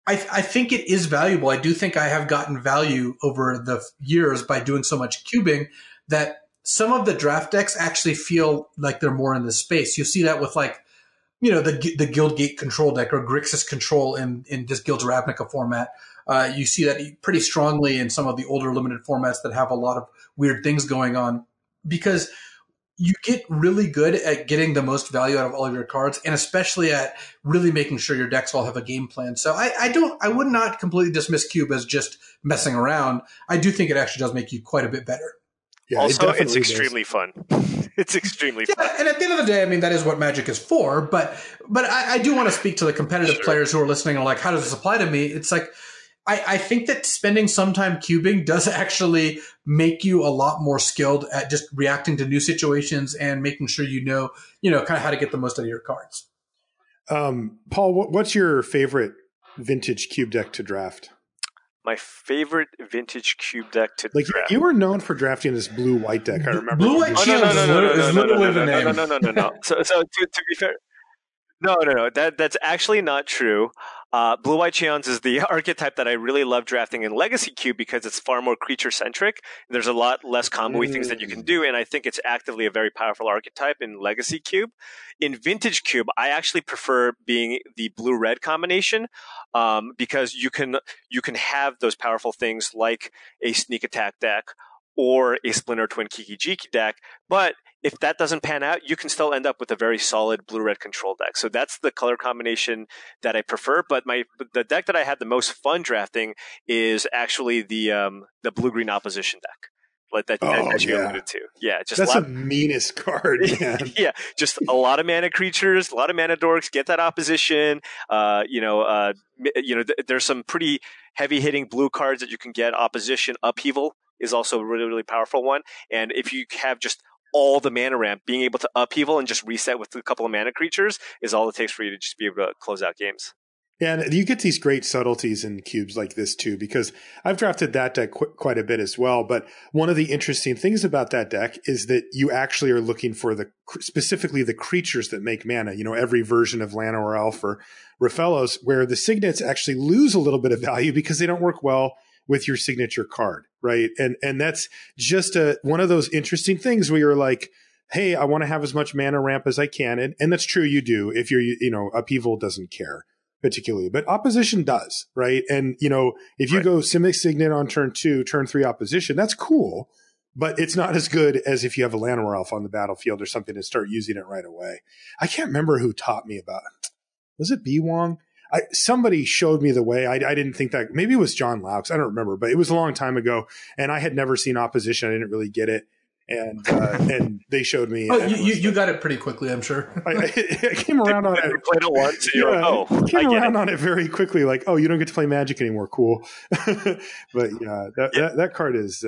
I think it is valuable. I do think I have gotten value over the years by doing so much cubing that some of the draft decks actually feel like they're more in this space. You see that with like, you know, the Guildgate control deck or Grixis control in this Guilds Ravnica format. You see that pretty strongly in some of the older limited formats that have a lot of weird things going on because you get really good at getting the most value out of all of your cards, and especially at really making sure your decks all have a game plan. So I would not completely dismiss Cube as just messing around. I do think it actually does make you quite a bit better. Yeah, also, it's extremely fun. It's extremely fun. And at the end of the day, I mean, that is what Magic is for. But I do want to speak to the competitive players who are listening and like, how does this apply to me? It's like, I think that spending some time cubing does actually make you a lot more skilled at just reacting to new situations and making sure you know, kind of how to get the most out of your cards. Paul, what's your favorite vintage cube deck to draft? My favorite vintage cube deck to draft. You were known for drafting this blue-white deck. I remember. Blue-white Cheon is literally the name. No. So to be fair, no. That's actually not true. Blue-White Cheons is the archetype that I really love drafting in Legacy Cube because it's far more creature-centric. There's a lot less combo-y things that you can do, and I think it's actively a very powerful archetype in Legacy Cube. In Vintage Cube, I actually prefer being the blue-red combination because you can have those powerful things like a Sneak Attack deck or a Splinter Twin Kiki-Jiki deck, but if that doesn't pan out, you can still end up with a very solid blue-red control deck. So that's the color combination that I prefer. But the deck that I had the most fun drafting is actually the blue-green opposition deck. Like that you alluded to. Yeah, that's the meanest card, man. Yeah, just a lot of mana creatures, a lot of mana dorks. Get that opposition. There's some pretty heavy-hitting blue cards that you can get. Opposition Upheaval is also a really, really powerful one. And if you have just all the mana ramp, being able to upheaval and just reset with a couple of mana creatures is all it takes for you to just be able to close out games. Yeah, and you get these great subtleties in cubes like this too, because I've drafted that deck quite a bit as well. But one of the interesting things about that deck is that you actually are looking for specifically the creatures that make mana. You know, every version of Llanowar Elf or Raphaelos, where the signets actually lose a little bit of value because they don't work well with your signature card, right? And that's just one of those interesting things where you're like, hey, I want to have as much mana ramp as I can. And that's true, you do. If you're, Upheaval doesn't care particularly, but opposition does, right? And, if you go Simic Signet on turn 2, turn 3 opposition, that's cool, but it's not as good as if you have a Llanowar Elf on the battlefield or something and start using it right away. I can't remember who taught me about it. Was it B. Wong? Somebody showed me the way. I didn't think that. Maybe it was John Laux. I don't remember, but it was a long time ago, and I had never seen opposition. I didn't really get it, and they showed me. Oh, you got it pretty quickly, I'm sure. I came around on it. You played it once. Came around on it very quickly. Like, oh, you don't get to play Magic anymore. Cool. But yeah, that card is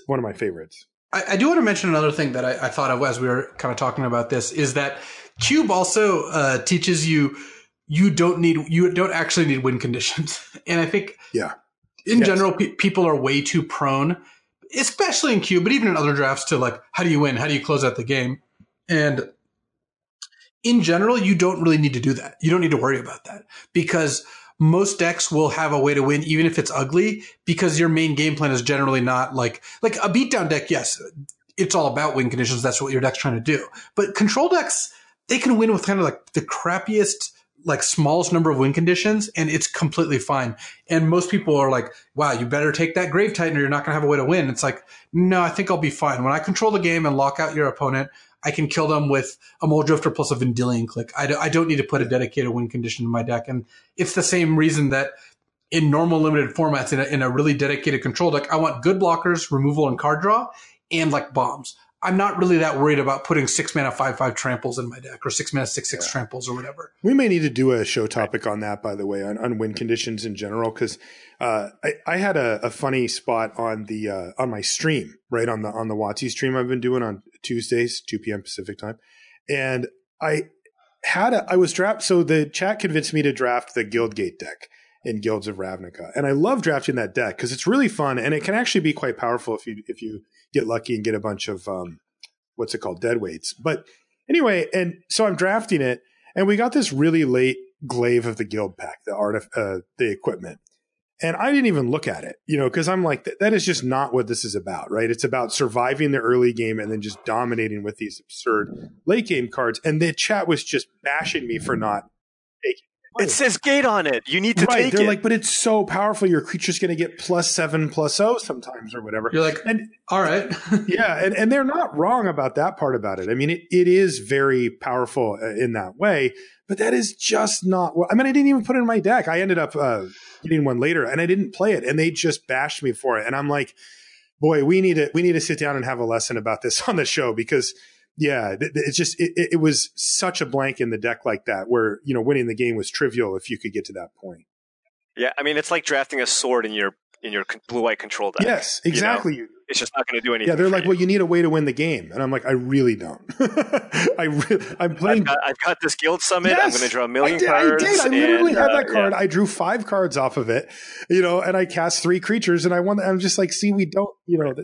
one of my favorites. I do want to mention another thing that I thought of as we were kind of talking about this is that Cube also teaches you. You don't actually need win conditions. And I think in general, people are way too prone, especially in Cube, but even in other drafts, to like, how do you win? How do you close out the game? And in general, you don't really need to do that. You don't need to worry about that because most decks will have a way to win, even if it's ugly, because your main game plan is generally not like a beatdown deck. Yes, it's all about win conditions. That's what your deck's trying to do. But control decks, they can win with kind of like the crappiest, like smallest number of win conditions, and it's completely fine. And most people are like, wow, you better take that Grave Titan or you're not going to have a way to win. It's like, no, I think I'll be fine. When I control the game and lock out your opponent, I can kill them with a Muldrifter plus a Vendilion Click. I don't need to put a dedicated win condition in my deck. And it's the same reason that in normal limited formats, in a really dedicated control deck, I want good blockers, removal, and card draw, and like bombs. I'm not really that worried about putting 6 mana 5/5 tramples in my deck or 6 mana 6/6 tramples or whatever. We may need to do a show topic on that, by the way, on win conditions in general, because I had a funny spot on the on my stream, right, on the WotC stream I've been doing on Tuesdays, 2 p.m. Pacific time, and I was draft. So the chat convinced me to draft the Guildgate deck in Guilds of Ravnica, and I love drafting that deck because it's really fun and it can actually be quite powerful if you get lucky and get a bunch of what's it called, deadweights. But anyway, and so I'm drafting it, and we got this really late glaive of the guild pack, the equipment, and I didn't even look at it, because I'm like, that is just not what this is about, right? It's about surviving the early game and then just dominating with these absurd late game cards. And the chat was just bashing me for not taking. It says gate on it. You need to take it. They're like, but it's so powerful. Your creature's going to get +7/+0 sometimes or whatever. You're like, all right. Yeah. And they're not wrong about that part about it. I mean, it is very powerful in that way, but that is just not what, I mean, I didn't even put it in my deck. I ended up getting one later and I didn't play it, and they just bashed me for it. And I'm like, boy, we need to sit down and have a lesson about this on the show, because yeah, it's just it was such a blank in the deck like that, where winning the game was trivial if you could get to that point. Yeah, I mean, it's like drafting a sword in your blue-white control deck. Yes, exactly. It's just not going to do anything. Yeah, they're like, well, you need a way to win the game, and I'm like, I really don't. I'm playing. I've got this guild summit. Yes, I'm going to draw a million cards. I literally had that card. Yeah. I drew 5 cards off of it, and I cast 3 creatures, and I won. I'm just like, see, we don't,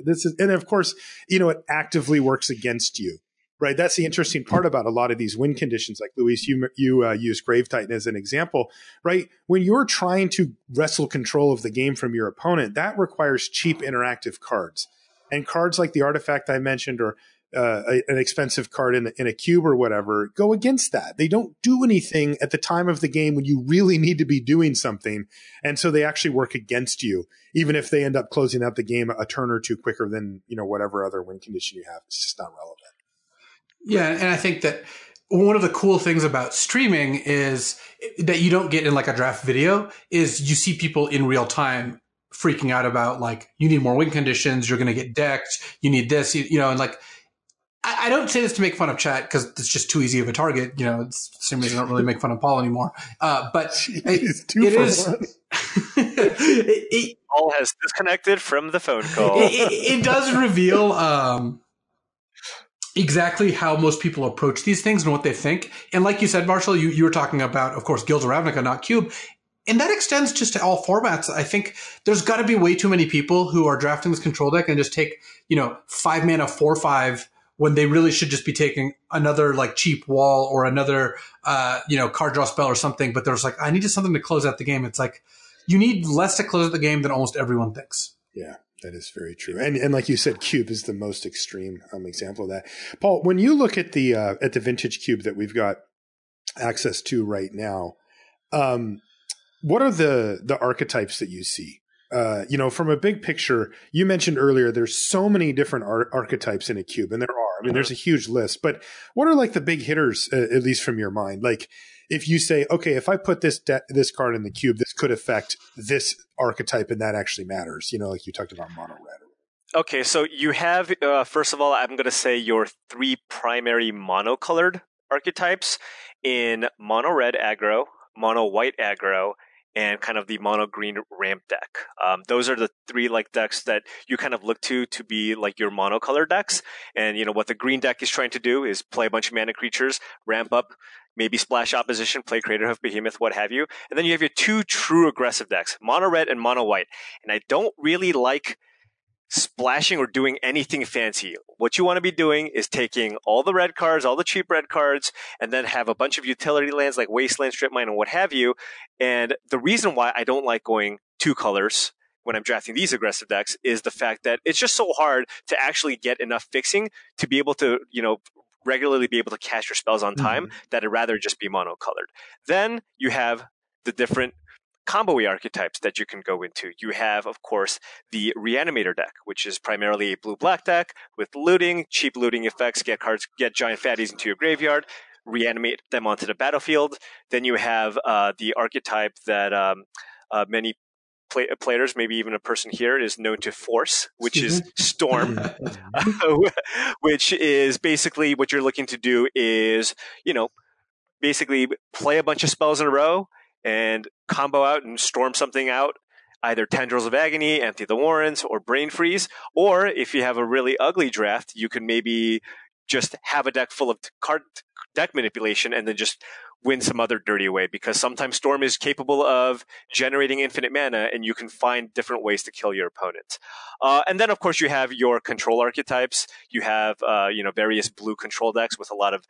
this is, and of course, it actively works against you. Right, that's the interesting part about a lot of these win conditions. Like Luis, you use Grave Titan as an example, right? When you're trying to wrestle control of the game from your opponent, that requires cheap interactive cards, and cards like the artifact I mentioned, or an expensive card in a cube or whatever, go against that. They don't do anything at the time of the game when you really need to be doing something, and so they actually work against you, even if they end up closing out the game a turn or two quicker than whatever other win condition you have. It's just not relevant. Yeah, and I think that one of the cool things about streaming is that you don't get in like a draft video is you see people in real time freaking out about, like, you need more win conditions, you're going to get decked, you need this, and like, I don't say this to make fun of chat because it's just too easy of a target. It's the same reason I don't really make fun of Paul anymore. But Jeez, it is. Paul has disconnected from the phone call. It does reveal exactly how most people approach these things and what they think. And like you said, Marshall, you were talking about, of course, Guilds of Ravnica, not Cube. And that extends just to all formats. I think there's got to be way too many people who are drafting this control deck and just take, 5 mana 4/5 when they really should just be taking another like cheap wall or another, card draw spell or something. But there's like, I needed something to close out the game. It's like, you need less to close out the game than almost everyone thinks. Yeah. That is very true. And like you said, Cube is the most extreme example of that. Paul, when you look at the vintage Cube that we've got access to right now, what are the archetypes that you see? From a big picture, you mentioned earlier, there's so many different archetypes in a Cube, and there are. I mean, there's a huge list. But what are like the big hitters, at least from your mind? Like, if you say, okay, if I put this card in the Cube, this could affect this archetype, and that actually matters, like you talked about mono red. Okay, so you have, first of all, I'm going to say your 3 primary monocolored archetypes in mono red aggro, mono white aggro, and kind of the mono green ramp deck. Those are the 3 like decks that you kind of look to be like your monocolored decks. And what the green deck is trying to do is play a bunch of mana creatures, ramp up, maybe splash opposition, play Creator of Behemoth, what have you. And then you have your 2 true aggressive decks, mono red and mono white. And I don't really like splashing or doing anything fancy. What you want to be doing is taking all the red cards, all the cheap red cards, and then have a bunch of utility lands like Wasteland, Strip Mine, and what have you. And the reason why I don't like going 2 colors when I'm drafting these aggressive decks is the fact that it's just so hard to actually get enough fixing to be able to, regularly be able to cast your spells on time, that I'd rather just be monocolored. Then you have the different combo-y archetypes that you can go into. You have, of course, the Reanimator deck, which is primarily a blue-black deck with looting, cheap looting effects, get giant fatties into your graveyard, reanimate them onto the battlefield. Then you have the archetype that many players, maybe even a person here, is known to Force, which is Excuse me? Storm, which is basically what you're looking to do is, basically play a bunch of spells in a row and combo out and storm something out, either Tendrils of Agony, Empty the Warrens, or Brain Freeze. Or if you have a really ugly draft, you can maybe just have a deck full of deck manipulation and then just win some other dirty way, because sometimes Storm is capable of generating infinite mana and you can find different ways to kill your opponent. And then, of course, you have your control archetypes. You have, various blue control decks with a lot of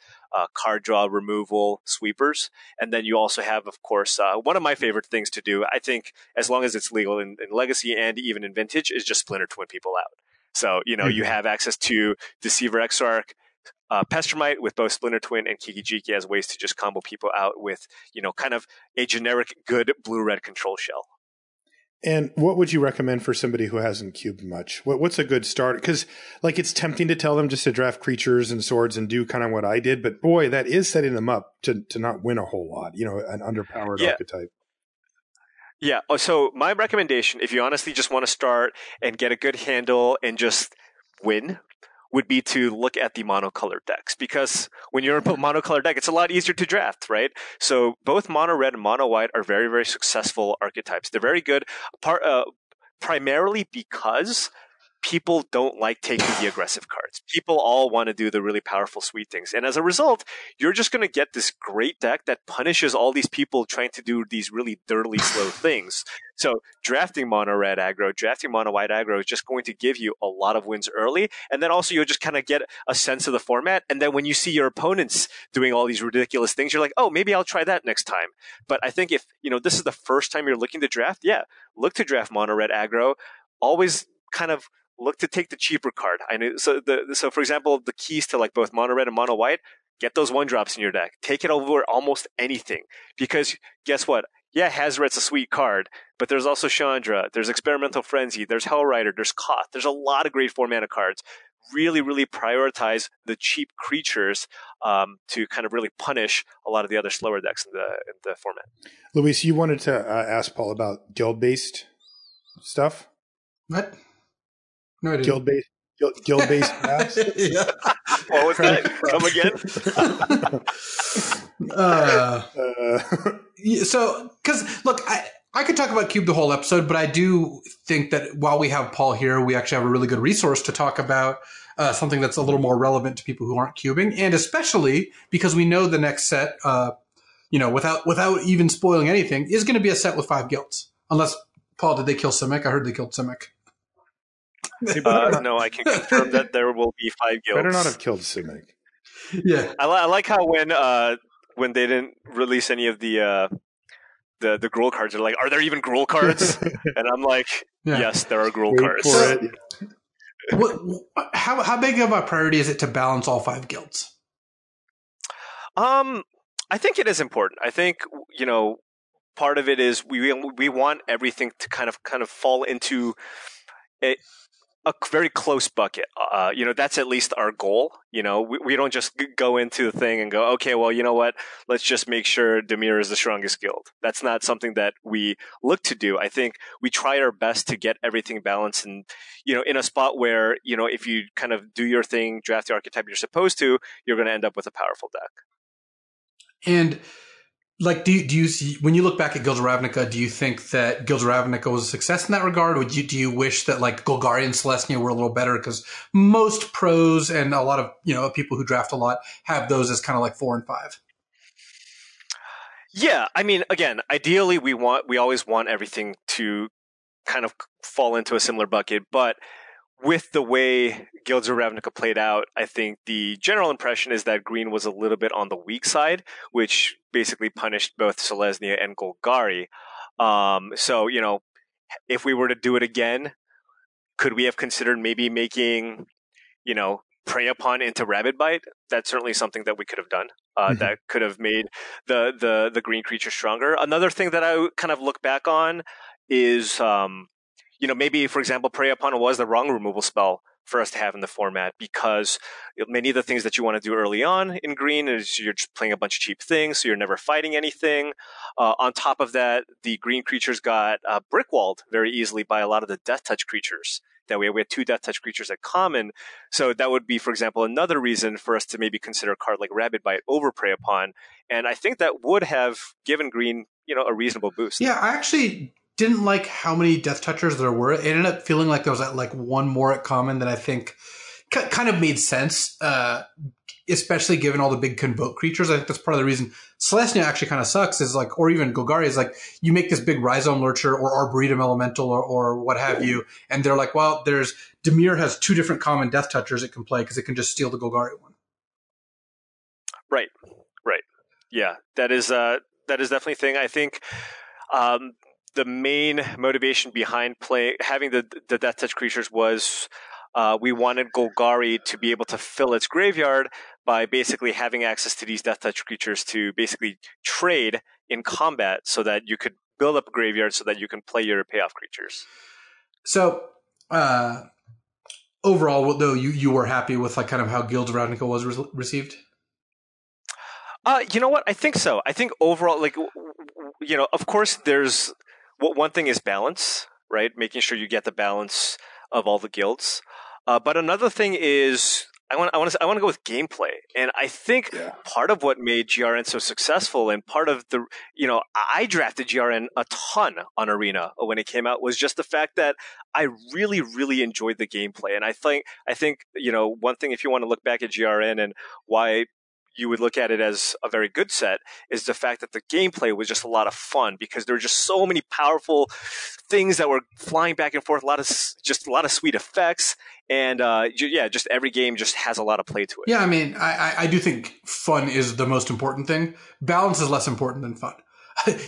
card draw, removal, sweepers. And then you also have, of course, one of my favorite things to do, I think, as long as it's legal in Legacy and even in Vintage, is just Splinter Twin people out. So, you have access to Deceiver Exarch, Pestermite with both Splinter Twin and Kiki-Jiki as ways to just combo people out with, kind of a generic good blue-red control shell. And what would you recommend for somebody who hasn't cubed much? What's a good start? Because it's tempting to tell them just to draft creatures and swords and do kind of what I did, but boy, that is setting them up to not win a whole lot. An underpowered archetype. Yeah. So my recommendation, if you honestly just want to start and get a good handle and just win, would be to look at the monocolored decks, because when you're in a monocolored deck, it's a lot easier to draft, right? So both mono red and mono white are very, very successful archetypes. They're very good, primarily because people don't like taking the aggressive cards. People all want to do the really powerful, sweet things. And as a result, you're just going to get this great deck that punishes all these people trying to do these really dirtily slow things. So drafting mono red aggro, drafting mono white aggro is just going to give you a lot of wins early. And then also you'll just kind of get a sense of the format. And then when you see your opponents doing all these ridiculous things, you're like, oh, maybe I'll try that next time. But I think if, this is the first time you're looking to draft, look to draft mono red aggro. Always kind of look to take the cheaper card. I know. So for example, the keys to both mono red and mono white, get those 1-drops in your deck. Take it over almost anything, because guess what? Yeah, Hazoret's a sweet card, but there's also Chandra, there's Experimental Frenzy, there's Hellrider, there's Koth. There's a lot of great 4-mana cards. Really, really prioritize the cheap creatures to kind of really punish a lot of the other slower decks in the format. Luis, you wanted to ask Paul about guild-based stuff? What? No, I didn't. Guild-based drafts? Yeah. What was that? Come again? So, because look, I could talk about Cube the whole episode, but I do think that while we have Paul here, we actually have a really good resource to talk about something that's a little more relevant to people who aren't cubing, and especially because we know the next set, without even spoiling anything, is going to be a set with 5 guilds. Unless, Paul, did they kill Simic? I heard they killed Simic. No, I can confirm that there will be 5 guilds. Better not have killed Simic. Yeah, I like how when they didn't release any of the Gruul cards, they're like, "Are there even Gruul cards?" And I'm like, "Yes, there are Gruul cards." How big of a priority is it to balance all 5 guilds? I think it is important. I think part of it is we want everything to kind of fall into a very close bucket. That's at least our goal. We don't just go into the thing and go, okay, well, you know what? Let's just make sure Dimir is the strongest guild. That's not something that we look to do. I think we try our best to get everything balanced and, in a spot where, if you kind of do your thing, draft the archetype you're supposed to, you're going to end up with a powerful deck. And do you see, when you look back at Guilds of Ravnica, do you think that Guilds of Ravnica was a success in that regard? Or do you wish that Golgari and Celestia were a little better? Because most pros and a lot of people who draft a lot have those as kind of 4 and 5. Yeah, I mean, again, ideally we always want everything to kind of fall into a similar bucket, but with the way Guilds of Ravnica played out, I think the general impression is that green was a little bit on the weak side, which basically punished both Selesnya and Golgari. So, if we were to do it again, could we have considered maybe making, Prey Upon into Rabid Bite? That's certainly something that we could have done. That could have made the green creature stronger. Another thing that I kind of look back on is maybe, for example, Prey Upon was the wrong removal spell for us to have in the format, because many of the things that you want to do early on in green is you're just playing a bunch of cheap things, so you're never fighting anything. On top of that, the green creatures got brickwalled very easily by a lot of the death touch creatures. That we had 2 death touch creatures at common, so that would be, for example, another reason for us to maybe consider a card like Rabid Bite over Prey Upon, and I think that would have given green, a reasonable boost. Yeah, I actually didn't like how many death touchers there were. It ended up feeling like there was like one more at common that I think kind of made sense, especially given all the big convoke creatures. I think that's part of the reason Celestia actually kind of sucks, is like, or even Golgari is like, you make this big Rhizome Lurcher or Arboretum Elemental or what have you, and they're like, well, Dimir has 2 different common death touchers it can play because it can just steal the Golgari one. Right. Yeah, that is definitely a thing. I think the main motivation behind having the death touch creatures was we wanted Golgari to be able to fill its graveyard by basically having access to these death touch creatures to basically trade in combat, so that you could build up a graveyard so that you can play your payoff creatures. So overall, though, you were happy with like kind of how Guilds of Ravnica was received? You know what? I think so. I think overall, like, of course, there's one thing is balance, right? Making sure you get the balance of all the guilds. But another thing is I want to go with gameplay, and I think part of what made GRN so successful, and part of the I drafted GRN a ton on Arena when it came out, was just the fact that I really, really enjoyed the gameplay. And I think one thing, if you want to look back at GRN and why you would look at it as a very good set, is the fact that the gameplay was just a lot of fun, because there were just so many powerful things that were flying back and forth, a lot of sweet effects, and just every game just has a lot of play to it. Yeah, I mean, I do think fun is the most important thing. Balance is less important than fun.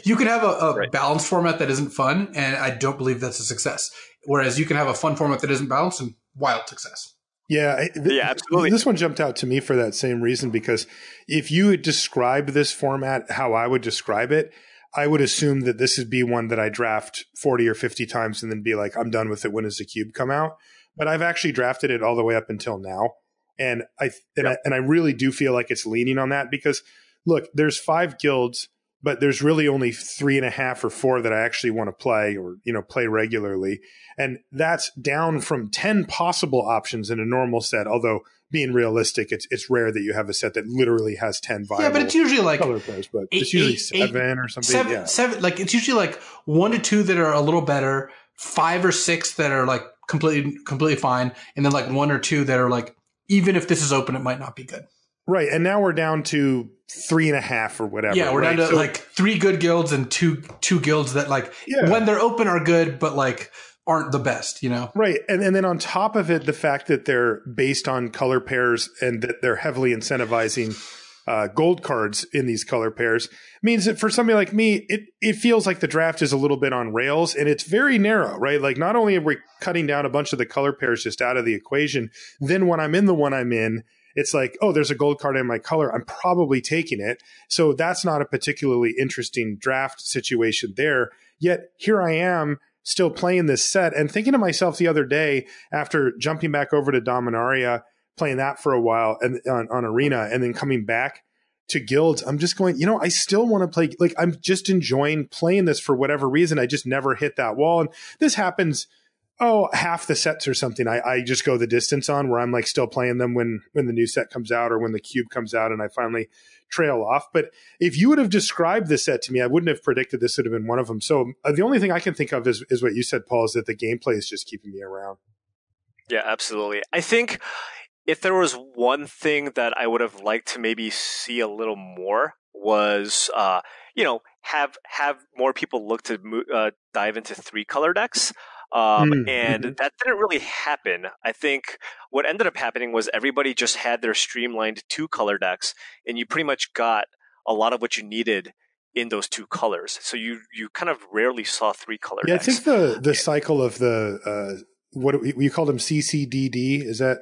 You can have a balanced format that isn't fun, and I don't believe that's a success. Whereas you can have a fun format that isn't balanced and wild success. Yeah, absolutely. This one jumped out to me for that same reason, because if you had described this format how I would describe it, I would assume that this would be one that I draft 40 or 50 times and then be like, I'm done with it. When does the cube come out? But I've actually drafted it all the way up until now. And I really do feel like it's leaning on that, because look, there's 5 guilds, but there's really only 3.5 or 4 that I actually want to play, or, play regularly. And that's down from 10 possible options in a normal set. Although, being realistic, it's rare that you have a set that literally has 10 viable. Yeah, but it's usually like color pairs, but it's usually 7 or something. Seven. Like, it's usually like 1 to 2 that are a little better, 5 or 6 that are like completely fine, and then like 1 or 2 that are like, even if this is open, it might not be good. Right, and now we're down to 3.5 or whatever. Yeah, we're down to like 3 good guilds and two guilds that like when they're open are good, but like aren't the best, Right, and then on top of it, the fact that they're based on color pairs and that they're heavily incentivizing gold cards in these color pairs means that for somebody like me, it feels like the draft is a little bit on rails, and it's very narrow, right? Like, not only are we cutting down a bunch of the color pairs just out of the equation, then when I'm in the one I'm in, it's like, oh, there's a gold card in my color, I'm probably taking it. So that's not a particularly interesting draft situation there. Yet here I am still playing this set and thinking to myself the other day, after jumping back over to Dominaria, playing that for a while and on Arena, and then coming back to guilds, I'm just going, I still want to play. Like, I'm just enjoying playing this for whatever reason. I just never hit that wall. And this happens, half the sets or something. I just go the distance on, where I'm like still playing them when the new set comes out, or when the cube comes out, and I finally trail off. But if you would have described this set to me, I wouldn't have predicted this would have been one of them. So the only thing I can think of is what you said, Paul, is that the gameplay is just keeping me around. Yeah, absolutely. I think if there was one thing that I would have liked to maybe see a little more was, have more people look to dive into 3-color decks. And that didn't really happen. I think what ended up happening was everybody just had their streamlined 2-color decks, and you pretty much got a lot of what you needed in those 2 colors. So you kind of rarely saw 3-color decks. I think the cycle of the what you called them CCDD? Is that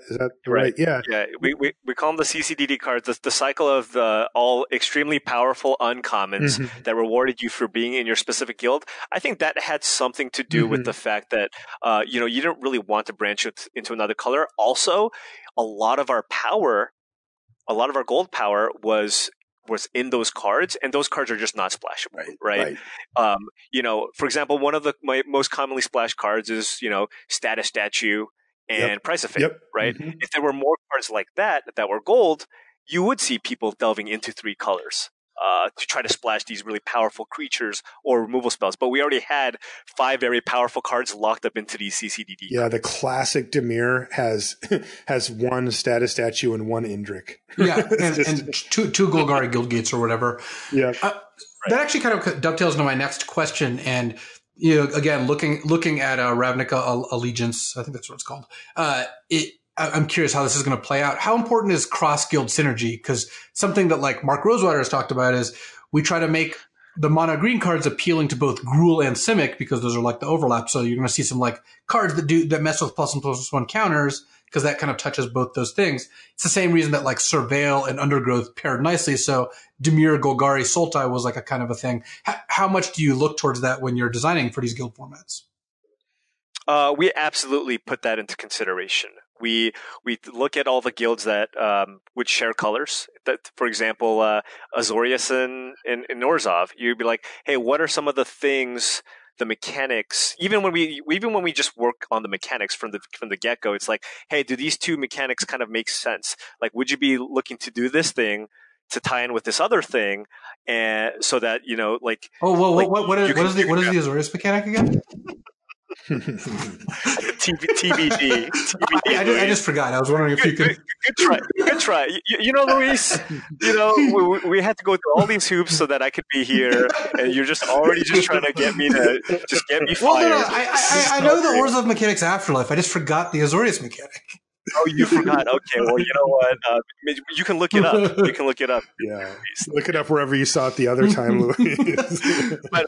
right? Yeah. Yeah. We call them the CCDD cards. The cycle of the all extremely powerful uncommons that rewarded you for being in your specific guild. I think that had something to do with the fact that you didn't really want to branch into another color. Also, a lot of our gold power was in those cards, and those cards are just not splashable, right? For example, one of my most commonly splashed cards is, Status Statue and Price of Fate, right? If there were more cards like that were gold, you would see people delving into 3 colors to try to splash these really powerful creatures or removal spells. But we already had 5 very powerful cards locked up into these CCDD. Yeah, the classic Dimir has 1 Status Statue and 1 Indrik. Yeah, and two Golgari Guild Gates or whatever. Yeah. That actually kind of dovetails into my next question. And, again, looking at Ravnica Allegiance, I think that's what it's called. I'm curious how this is going to play out. How important is cross-guild synergy? Because something that like Mark Rosewater has talked about is we try to make the mono green cards appealing to both Gruul and Simic because those are like the overlap. So you're going to see some like cards that mess with +1/+1 counters because that kind of touches both those things. It's the same reason that like Surveil and Undergrowth paired nicely. So Dimir, Golgari, Sultai was like a kind of a thing. How much do you look towards that when you're designing for these guild formats? We absolutely put that into consideration. We look at all the guilds that would share colors. That, for example, Azorius and Orzhov, you'd be like, hey, what are some of the things, the mechanics? Even when we just work on the mechanics from the get go, it's like, hey, do these 2 mechanics kind of make sense? Like, would you be looking to do this thing to tie in with this other thing, and so that like? Oh, well, like, what is the Azorius mechanic again? TBD. I just forgot. I was wondering if you could. Good try. Luis. We had to go through all these hoops so that I could be here, and you're just already trying to get me fired. Well, no, I know the Orzhov mechanics Afterlife. I just forgot the Azorius mechanic. Oh, you forgot? Okay, well, you know what? You can look it up. Yeah, look it up wherever you saw it the other time, Luis. But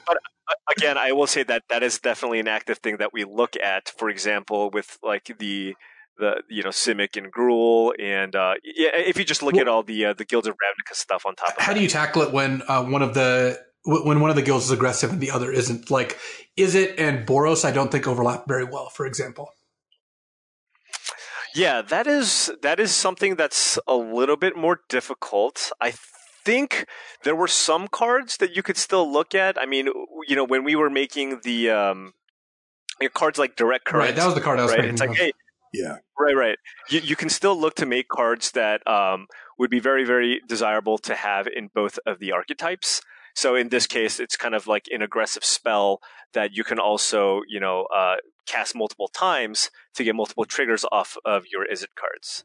again, I will say that is definitely an active thing that we look at. For example, with like the Simic and Gruul, and if you just look at all the Guilds of Ravnica stuff on top of how do you tackle it when one of the guilds is aggressive and the other isn't? Like, Izzet and Boros, I don't think overlap very well, for example. Yeah, that is something that's a little bit more difficult. I think there were some cards that you could still look at. I mean, when we were making the cards like Direct Current. Right, that was the card I was thinking. It's like, hey, yeah, right. You can still look to make cards that would be very, very desirable to have in both of the archetypes. So in this case, it's kind of like an aggressive spell that you can also, cast multiple times to get multiple triggers off of your Izzet cards.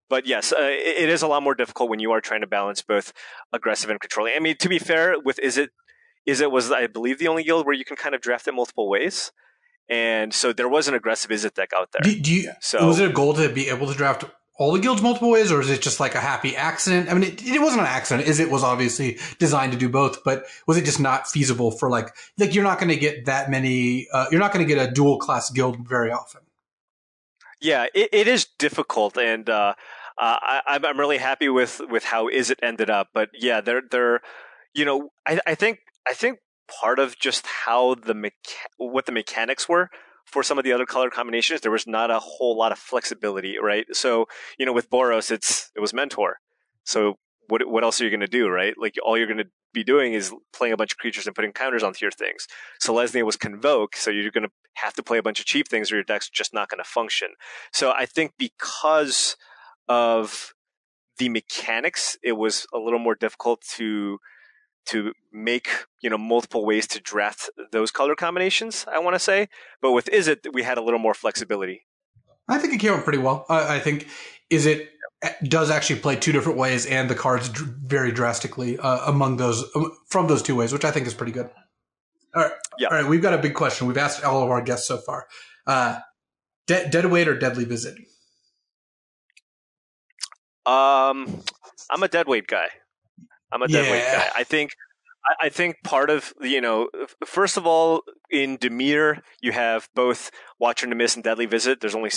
But yes, it is a lot more difficult when you are trying to balance both aggressive and controlling. I mean, to be fair, with Izzet was, I believe, the only guild where you can kind of draft it multiple ways. And so there was an aggressive Izzet deck out there. Was it a goal to be able to draft all the guilds multiple ways, or is it just like a happy accident? I mean, it wasn't an accident. Izzet was obviously designed to do both, but was it just not feasible for like you're not going to get that many, you're not going to get a dual class guild very often. Yeah, it is difficult, and I'm really happy with how Izzet ended up. But yeah, I think part of just how what the mechanics were for some of the other color combinations, there was not a whole lot of flexibility, right? So, with Boros, it was Mentor. So what else are you going to do, right? Like, all you're going to be doing is playing a bunch of creatures and putting counters onto your things. Selesnya was Convoke, so you're going to have to play a bunch of cheap things or your deck's just not going to function. So I think because of the mechanics, it was a little more difficult to make multiple ways to draft those color combinations, I want to say. But with Izzet, we had a little more flexibility. I think it came out pretty well. I think Izzet does actually play 2 different ways, and the cards vary drastically from those 2 ways, which I think is pretty good. All right, yeah. All right. We've got a big question. We've asked all of our guests so far: Deadweight or Deadly Visit? I'm a Deadweight guy. I think I think part of first of all, in Dimir, you have both Watcher to Miss and Deadly Visit. There's only,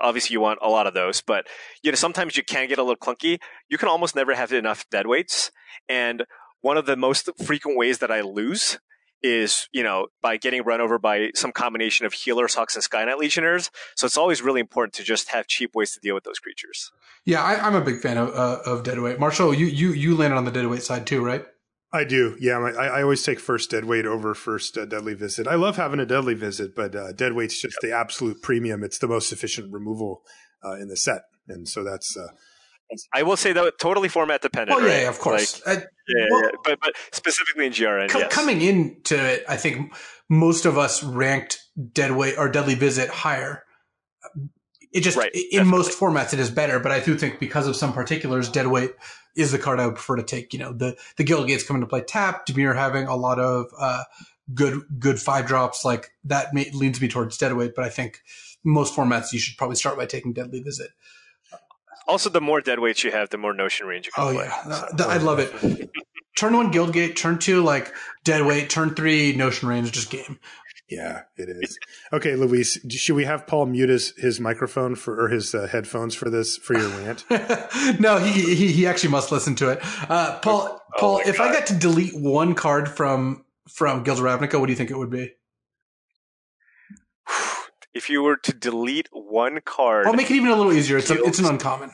obviously you want a lot of those, but sometimes you can get a little clunky. You can almost never have enough deadweights, and one of the most frequent ways that I lose is, by getting run over by some combination of Healers, Hawks, and Skynet Legionnaires. So it's always really important to just have cheap ways to deal with those creatures. Yeah, I'm a big fan of deadweight. Marshall, you landed on the deadweight side too, right? I do. Yeah, I always take first deadweight over first Deadly Visit. I love having a Deadly Visit, but deadweight's just the absolute premium. It's the most efficient removal in the set, and so that's. I will say that totally format dependent. Oh yeah, right? of course. But specifically in GRN, yes. Coming into it, I think most of us ranked deadweight or Deadly Visit higher. It just in most formats it is better, but I do think because of some particulars, deadweight is the card I would prefer to take. The Guild Gates come into play tapped. Dimir having a lot of good 5-drops like that leans me towards deadweight, but I think most formats you should probably start by taking Deadly Visit. Also, the more deadweights you have, the more notion range you can play. Yeah, I love it. Turn 1 Guild Gate, turn 2 like deadweight, turn 3 notion range, just game. Yeah, it is. Okay, Luis, should we have Paul mute his microphone or his headphones for your rant? No, he actually must listen to it. Paul, if I got to delete one card from Guild of Ravnica, what do you think it would be? If you were to delete one card, I'll make it even a little easier. It's an uncommon.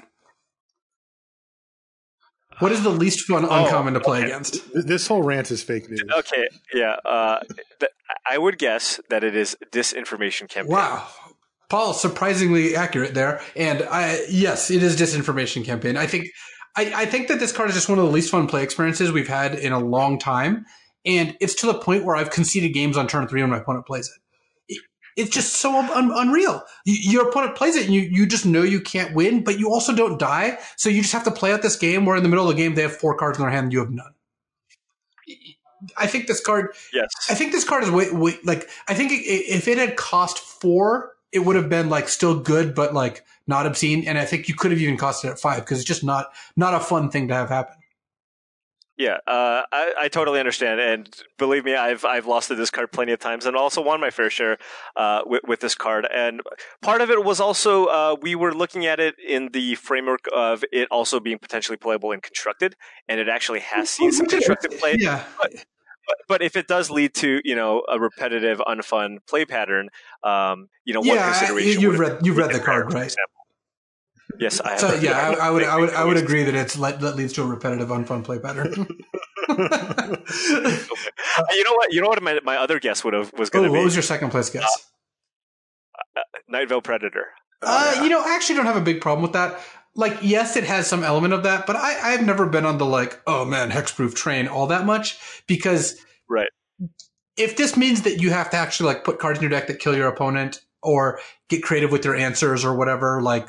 What is the least fun uncommon to play against? This whole rant is fake news. Okay, yeah. I would guess that it is Disinformation Campaign. Wow. Paul, surprisingly accurate there. And yes, it is Disinformation Campaign. I think that this card is just one of the least fun play experiences we've had in a long time. And it's to the point where I've conceded games on turn 3 when my opponent plays it. It's just so unreal. Your opponent plays it and you just know you can't win, but you also don't die. So you just have to play out this game where in the middle of the game they have 4 cards in their hand and you have none. I think this card. Yes. I think this card is way like. I think if it had cost 4, it would have been like still good, but like not obscene. And I think you could have even cost it at 5 because it's just not a fun thing to have happen. Yeah, I totally understand, and believe me, I've lost to this card plenty of times, and also won my fair share with this card. And part of it was also we were looking at it in the framework of it also being potentially playable in constructed, and it actually has seen some constructed play. Yeah. But if it does lead to a repetitive, unfun play pattern, one consideration. You've read the card, right? Yes, I have. So yeah, I would agree that that leads to a repetitive, unfun play pattern. You know what? My other guess was going to be. What was your second place guess? Night Veil Predator. I actually don't have a big problem with that. Like, yes, it has some element of that, but I've never been on the like, oh man, hexproof train all that much because if this means that you have to actually like put cards in your deck that kill your opponent or get creative with your answers or whatever, like.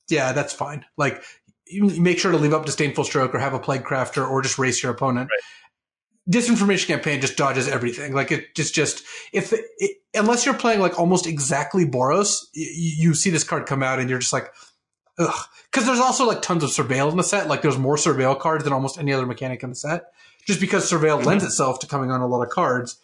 Yeah, that's fine. Like, you make sure to leave up Disdainful Stroke or have a Plague Crafter or just race your opponent. Right. Disinformation Campaign just dodges everything. Like, it just unless you're playing like almost exactly Boros, you see this card come out and you're just like, ugh. Because there's also like tons of Surveil in the set. Like, there's more Surveil cards than almost any other mechanic in the set. Just because Surveil lends itself to coming on a lot of cards,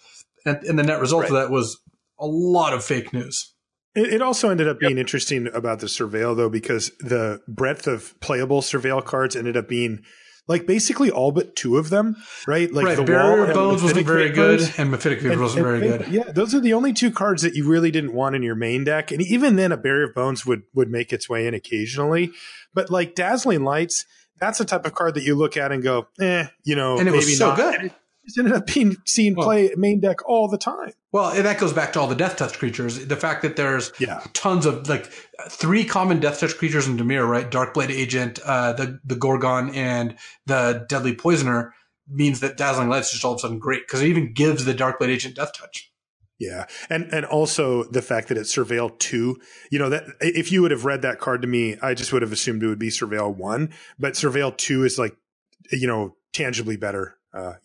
and the net result of that was a lot of fake news. It also ended up being interesting about the Surveil, though, because the breadth of playable Surveil cards ended up being like basically all but 2 of them, right? Like the Barrier of Bones wasn't very good, and Mephitic Vapor wasn't very good. Yeah, those are the only 2 cards that you really didn't want in your main deck. And even then, a Barrier of Bones would make its way in occasionally. But like Dazzling Lights, that's the type of card that you look at and go, and it maybe was so not. good. It ended up being seen play main deck all the time. Well, and that goes back to all the Death Touch creatures. The fact that there's tons of like 3 common Death Touch creatures in Dimir, right? Darkblade Agent, the Gorgon, and the Deadly Poisoner means that Dazzling Lights is just all of a sudden great because it even gives the Darkblade Agent Death Touch. Yeah, and also the fact that it's Surveil 2, that if you would have read that card to me, I just would have assumed it would be Surveil 1, but Surveil 2 is like, tangibly better.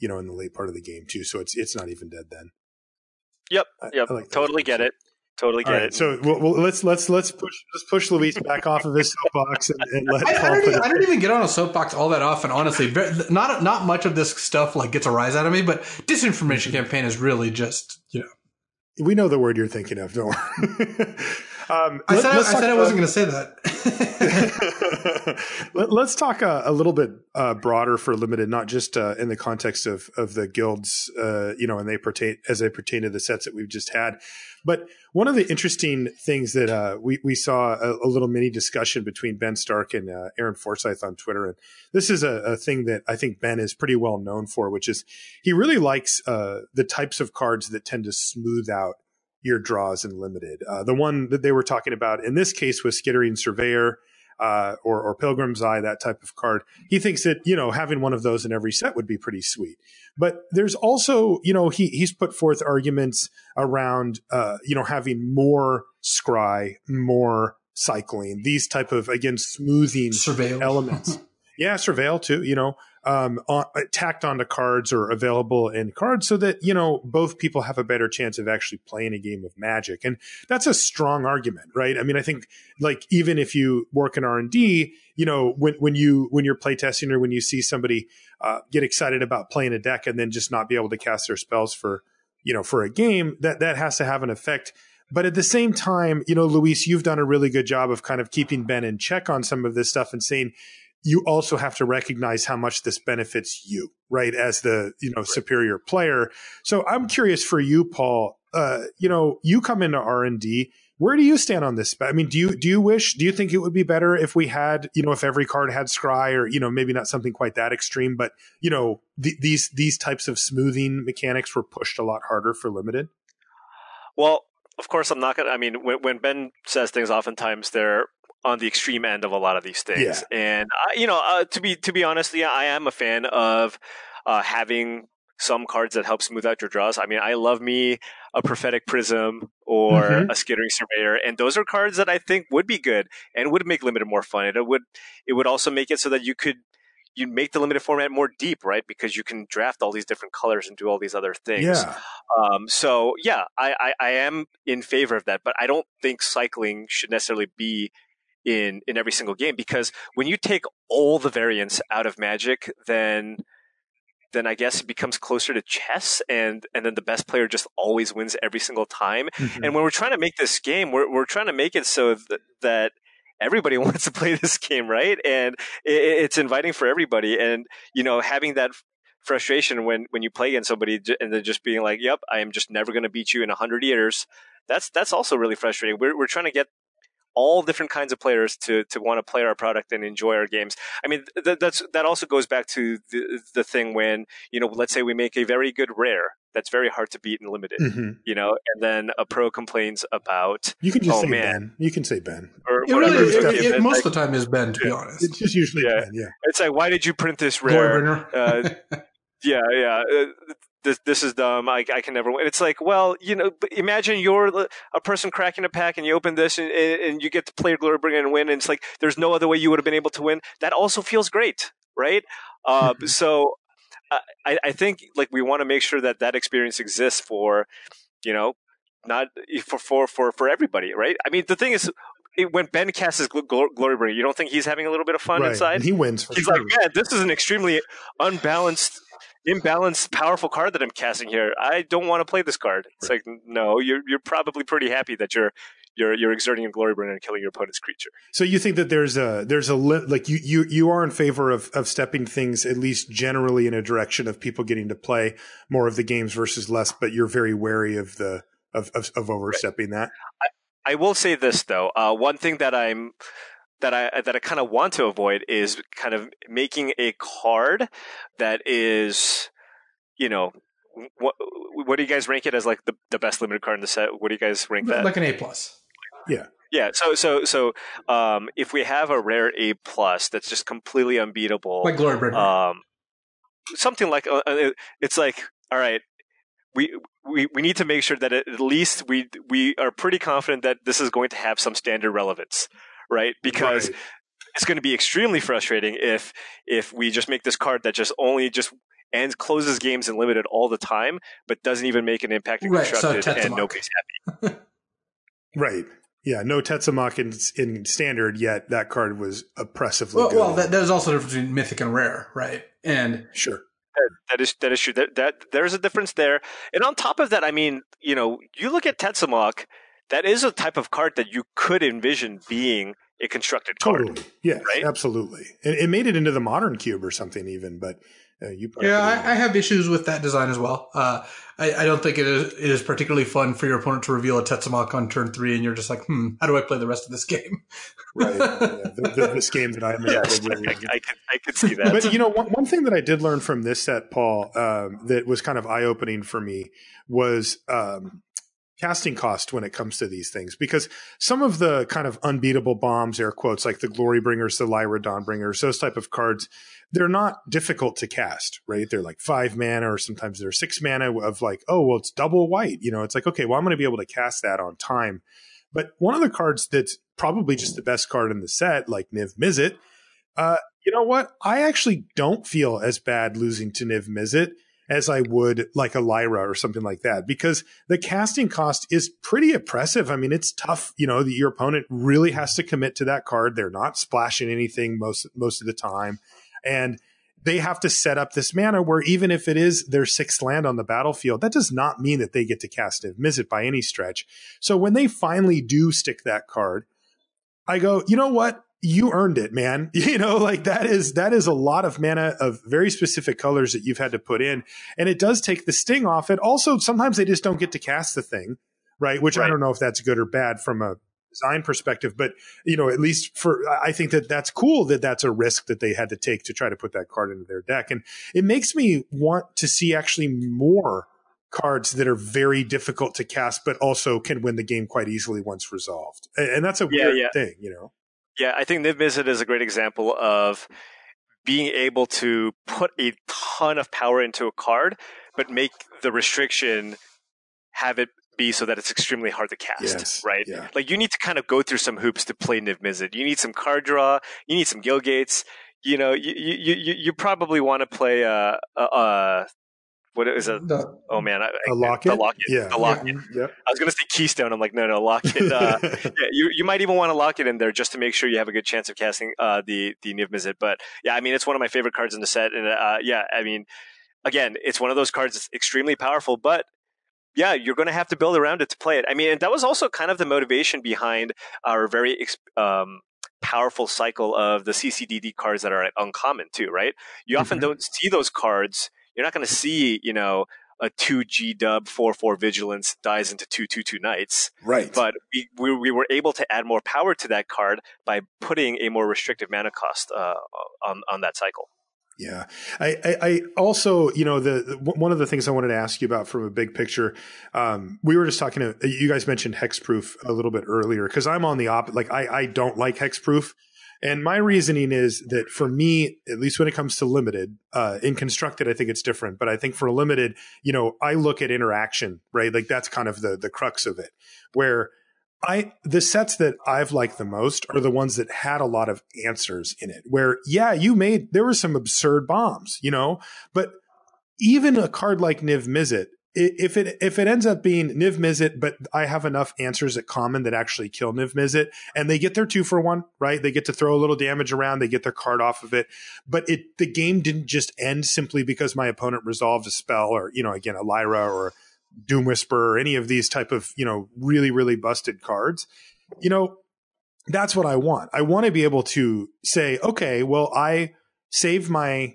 In the late part of the game too, so it's not even dead then. Yep, I like totally get it. Totally get it. So let's push Luis back off of his soapbox and let Paul put it. I don't even get on a soapbox all that often, honestly. Not much of this stuff like gets a rise out of me, but disinformation campaign is really just, We know the word you're thinking of. Don't worry. I said I wasn't going to say that. Let's talk a little bit broader for Limited, not just in the context of the guilds, and they pertain to the sets that we've just had. But one of the interesting things that we saw a little mini discussion between Ben Stark and Aaron Forsyth on Twitter, and this is a thing that I think Ben is pretty well known for, which is he really likes the types of cards that tend to smooth out your draws in Limited. The one that they were talking about in this case was Skittering Surveyor or Pilgrim's Eye, that type of card. He thinks that, having one of those in every set would be pretty sweet. But there's also, he's put forth arguments around, having more scry, more cycling, these type of, again, smoothing Surveil elements. Yeah, Surveil too, tacked onto cards or available in cards so that, both people have a better chance of actually playing a game of Magic. And that's a strong argument, right? I mean, I think like even if you work in R&D, when you're playtesting or when you see somebody get excited about playing a deck and then just not be able to cast their spells for a game, that has to have an effect. But at the same time, Luis, you've done a really good job of kind of keeping Ben in check on some of this stuff and saying, you also have to recognize how much this benefits you, right, as the superior player. So I'm curious for you, Paul. You come into R&D. Where do you stand on this? I mean, do you think it would be better if we had, if every card had scry, or maybe not something quite that extreme, but these types of smoothing mechanics were pushed a lot harder for Limited? Well, of course, I'm not gonna. I mean, when Ben says things, oftentimes they're on the extreme end of a lot of these things. Yeah. And to be honest, yeah, I am a fan of having some cards that help smooth out your draws. I mean, I love me a Prophetic Prism or a Skittering Surveyor, and those are cards that I think would be good and would make Limited more fun. It would also make it so that you make the Limited format more deep, right? Because you can draft all these different colors and do all these other things. Yeah. So yeah, I am in favor of that, but I don't think cycling should necessarily be in every single game, because when you take all the variants out of Magic, then I guess it becomes closer to chess, and then the best player just always wins every single time. Mm-hmm. And when we're trying to make this game, we're trying to make it so that everybody wants to play this game, right? And it's inviting for everybody. And having that frustration when you play against somebody and they're just being like, "Yep, I am just never going to beat you in 100 years." That's also really frustrating. We're trying to get all different kinds of players to want to play our product and enjoy our games. I mean, that also goes back to the thing when, let's say we make a very good rare that's very hard to beat in Limited, and then a pro complains about, you can just say Ben. You can say Ben. Or it whatever. Really, most of the time is Ben, to be honest. It's just usually Ben, yeah. It's like, why did you print this rare? This is dumb. I can never win. It's like, well, imagine you're a person cracking a pack and you open this and you get to play Glorybringer and win. And it's like, there's no other way you would have been able to win. That also feels great, right? So I think like we want to make sure that experience exists for, not for everybody, right? I mean, the thing is, when Ben casts his Glorybringer, you don't think he's having a little bit of fun inside? And he wins. He's like, man, this is an extremely imbalanced, powerful card that I'm casting here. I don't want to play this card. It's like, no, you're probably pretty happy that you're exerting a Glorybringer and killing your opponent's creature. So you think that there's a like you are in favor of stepping things at least generally in a direction of people getting to play more of the games versus less, but you're very wary of overstepping that. I will say this though. One thing that I kind of want to avoid is kind of making a card that is, what do you guys rank it as, like the best Limited card in the set? What do you guys rank that? Like an A+. Yeah. Yeah. So if we have a rare A+ that's just completely unbeatable, like Glorybringer, something like it's like, all right, we need to make sure that at least we are pretty confident that this is going to have some standard relevance. Right, because it's going to be extremely frustrating if we just make this card that and closes games in Limited all the time, but doesn't even make an impact in Constructed, and nobody's happy. Right. Yeah, no Tetzamok in standard, yet that card was oppressively good. Well, there's also a difference between mythic and rare, right? And sure. That is true. That there's a difference there. And on top of that, I mean, you look at Tetzamok, that is a type of card that you could envision being a constructed card. Totally. Yes, right? Absolutely. It made it into the modern cube or something even, but I have issues with that design as well. I don't think it is particularly fun for your opponent to reveal a Tetzamok on turn 3, and you're just like, how do I play the rest of this game? Right. Yeah. This game that I'm in. Yes, I could see that. But one thing that I did learn from this set, Paul, that was kind of eye-opening for me was casting cost when it comes to these things, because some of the kind of unbeatable bombs, air quotes, like the Glory Bringers, the Lyra Dawnbringers, those type of cards, they're not difficult to cast, right? They're like 5 mana, or sometimes they're 6 mana of like, oh, well, it's double white. It's like, okay, well, I'm going to be able to cast that on time. But one of the cards that's probably just the best card in the set, like Niv Mizzet, you know what? I actually don't feel as bad losing to Niv Mizzet as I would like a Lyra or something like that, because the casting cost is pretty oppressive. I mean, it's tough. Your opponent really has to commit to that card. They're not splashing anything most of the time. And they have to set up this mana where even if it is their 6th land on the battlefield, that does not mean that they get to cast Niv Mizzet by any stretch. So when they finally do stick that card, I go, you know what? You earned it, man. Like that is a lot of mana of very specific colors that you've had to put in. And it does take the sting off it. Also, sometimes they just don't get to cast the thing, right? Which I don't know if that's good or bad from a design perspective, but at least I think that's cool that that's a risk that they had to take to try to put that card into their deck. And it makes me want to see actually more cards that are very difficult to cast, but also can win the game quite easily once resolved. And that's a weird thing, Yeah, I think Niv Mizzet is a great example of being able to put a ton of power into a card, but make the restriction have it be so that it's extremely hard to cast, right? Yeah. Like you need to kind of go through some hoops to play Niv Mizzet. You need some card draw. You need some Gil Gates. You probably want to play what is it? A locket. The locket. Yeah. The locket. Yeah. I was going to say Keystone. I'm like, no, locket. You might even want to lock it in there just to make sure you have a good chance of casting the Niv Mizzet. But yeah, I mean, it's one of my favorite cards in the set. And I mean, again, it's one of those cards that's extremely powerful, but yeah, you're going to have to build around it to play it. I mean, and that was also kind of the motivation behind our very powerful cycle of the CCDD cards that are uncommon too, right? You often don't see those cards. You're not going to see, a 2G dub 4/4 vigilance dies into 2/2/2 knights. Right. But we were able to add more power to that card by putting a more restrictive mana cost on that cycle. Yeah. I also, one of the things I wanted to ask you about from a big picture, we were just talking you guys mentioned hexproof a little bit earlier, because I'm on the opposite. Like I don't like hexproof. And my reasoning is that for me, at least when it comes to limited, in constructed, I think it's different. But I think for limited, I look at interaction, right? Like that's kind of the crux of it, where the sets that I've liked the most are the ones that had a lot of answers in it, where, there were some absurd bombs, but even a card like Niv Mizzet, if it ends up being Niv Mizzet, but I have enough answers at common that actually kill Niv Mizzet, and they get their 2-for-1, right? They get to throw a little damage around, they get their card off of it, but the game didn't just end simply because my opponent resolved a spell, or again a Lyra or Doom Whisperer or any of these type of really really busted cards. That's what I want. I want to be able to say, okay, well, I saved my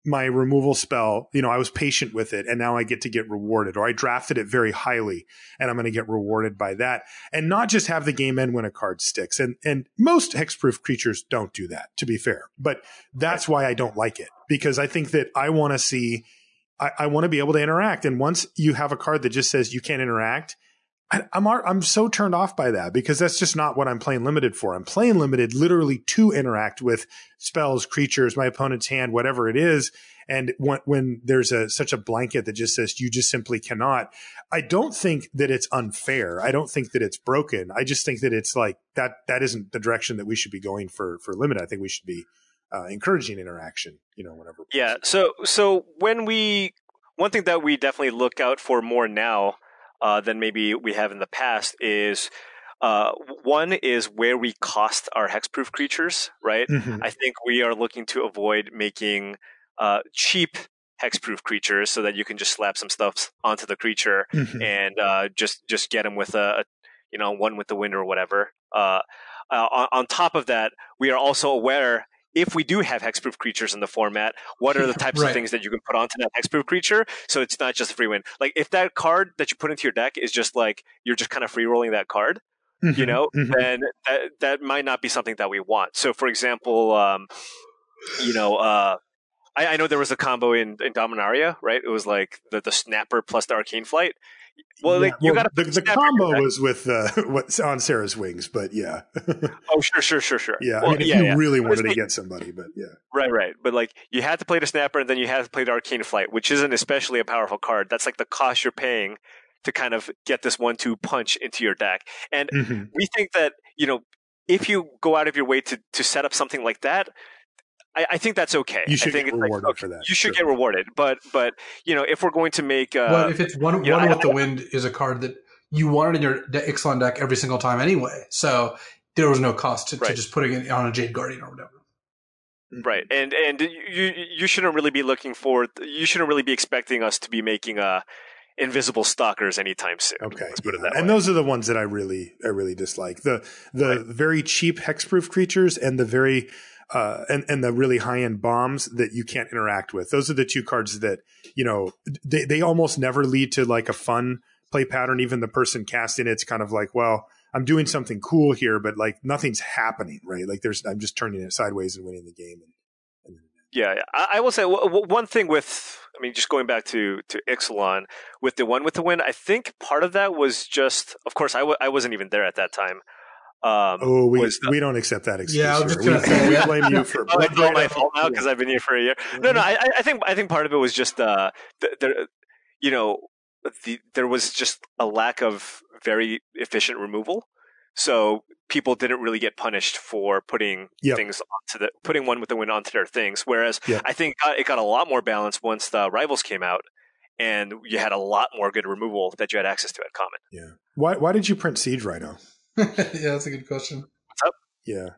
removal spell, I was patient with it, and now I get to get rewarded, or I drafted it very highly and I'm going to get rewarded by that, and not just have the game end when a card sticks. And most hexproof creatures don't do that, to be fair, but that's why I don't like it, because I think that I want to see, I want to be able to interact. And once you have a card that just says you can't interact, I'm so turned off by that, because that's just not what I'm playing limited for. I'm playing limited literally to interact with spells, creatures, my opponent's hand, whatever it is. And when there's such a blanket that just says you just simply cannot, I don't think that it's unfair. I don't think that it's broken. I just think that it's like that isn't the direction that we should be going for limited. I think we should be encouraging interaction, whenever. Yeah. So one thing that we definitely look out for more now than maybe we have in the past is One is where we cost our hexproof creatures, right? Mhm. I think we are looking to avoid making cheap hexproof creatures so that you can just slap some stuff onto the creature Mhm. and just get them with a one with the wind or whatever. On top of that, we are also aware, if we do have hexproof creatures in the format, what are the types of Right. things that you can put onto that hexproof creature? So it's not just a free win. Like if that card that you put into your deck is just like you're just kind of free rolling that card, Mhm. Mhm. then that might not be something that we want. So for example, I know there was a combo in Dominaria, right? It was like the Snapper plus the Arcane Flight. Well, Yeah, like you got to the combo was with what's on Sarah's wings, but yeah. Oh, sure. Yeah, Well, I mean, if you really wanted to get somebody, but yeah. Right. But like you had to play the Snapper and then you had to play the Arcane Flight, which isn't especially a powerful card. That's like the cost you're paying to kind of get this 1-2 punch into your deck. And we think that, if you go out of your way to set up something like that, I think that's okay. You should I think get rewarded for that. You should get rewarded. But if we're going to make but if it's one with the wind is a card that you wanted in your Ixalan deck every single time anyway, so there was no cost to just putting it on a Jade Guardian or whatever. Right, and you shouldn't really be looking forward. You shouldn't really be expecting us to be making invisible stalkers anytime soon. Okay, let's put it that way. And those are the ones that I really dislike. The very cheap hexproof creatures and the very and the really high end bombs that you can't interact with. Those are the two cards that they almost never lead to like a fun play pattern. Even the person casting it's kind of like, well, I'm doing something cool here, but like nothing's happening, right? Like I'm just turning it sideways and winning the game. Yeah, I will say one thing with, just going back to Ixalan, with the one with the win, I think part of that was just, of course, I wasn't even there at that time. We don't accept that excuse. Yeah, I was just going to say, we blame you for. It's all my fault now because I've been here for a year. No, I think part of it was just there was just a lack of very efficient removal. So people didn't really get punished for putting things putting one with the win onto their things. Whereas I think it got a lot more balance once the Rivals came out, and you had a lot more good removal that you had access to at common. Yeah. Why did you print Siege Rhino? Yeah, that's a good question. What's up? Yeah.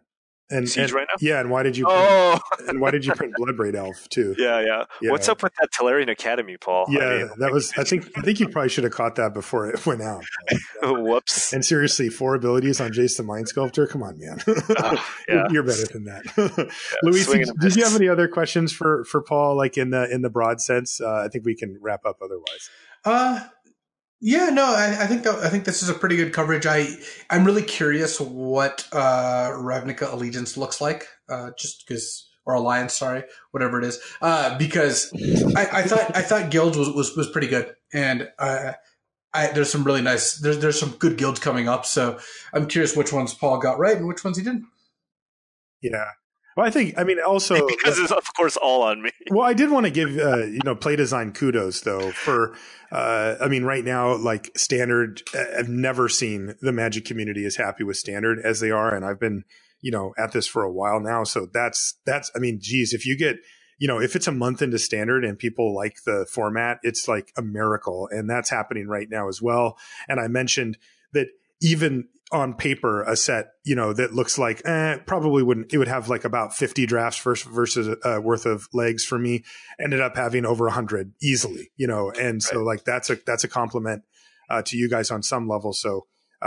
And Siege Rhino? Yeah, and why did you print, and why did you print Bloodbraid Elf too? Yeah. What's up with that Tellurian Academy, Paul? Yeah, that was I think you probably should have caught that before it went out. Whoops. And seriously, 4 abilities on Jace the Mind Sculptor? Come on, man. You're better than that. Luis, did you have any other questions for Paul, like in the broad sense? I think we can wrap up otherwise. Yeah, no, I think this is a pretty good coverage. I'm really curious what Ravnica Allegiance looks like, just because, or Alliance, sorry, whatever it is, because I thought Guilds was pretty good, and there's some really nice there's some good guilds coming up, so I'm curious which ones Paul got right and which ones he didn't. Yeah. Well, also because it's of course all on me. Well, I did want to give play design kudos though for right now, like Standard. I've never seen the Magic community as happy with Standard as they are, and I've been at this for a while now. So that's geez, if you get if it's a month into Standard and people like the format, it's like a miracle, and that's happening right now as well. And I mentioned that even on paper, a set, that looks like probably wouldn't. It would have like about 50 drafts versus worth of legs for me. Ended up having over 100 easily, and so like that's a compliment to you guys on some level. So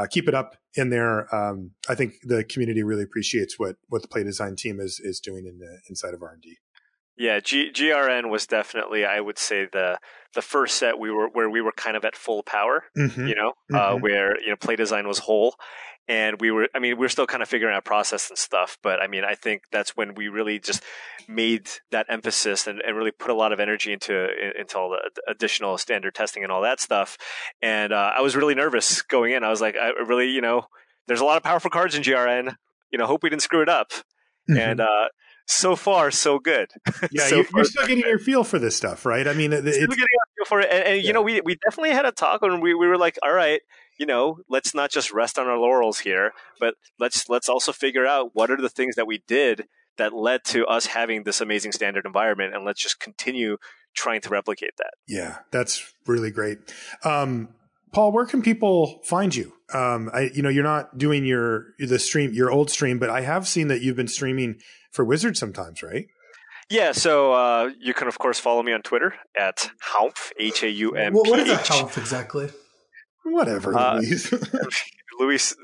keep it up in there. I think the community really appreciates what the play design team is doing inside of R&D. Yeah, GRN was definitely, I would say, the first set where we were kind of at full power, where play design was whole, and we were still kind of figuring out process and stuff. But I think that's when we really just made that emphasis and really put a lot of energy into all the additional Standard testing and all that stuff. And I was really nervous going in. I was like, I really, there's a lot of powerful cards in GRN. Hope we didn't screw it up. And so far, so good. Yeah, you're still getting your feel for this stuff, right? Still getting a feel for it. And we definitely had a talk when we were like, all right, let's not just rest on our laurels here, but let's also figure out what are the things that we did that led to us having this amazing Standard environment, and let's just continue trying to replicate that. Yeah, that's really great. Paul, where can people find you? You're not doing your old stream, but I have seen that you've been streaming for Wizard sometimes, right? Yeah, so you can, of course, follow me on Twitter at Haumph, H-A-U-M-P-H. What is a Haumph exactly? Whatever, Luis. Luis,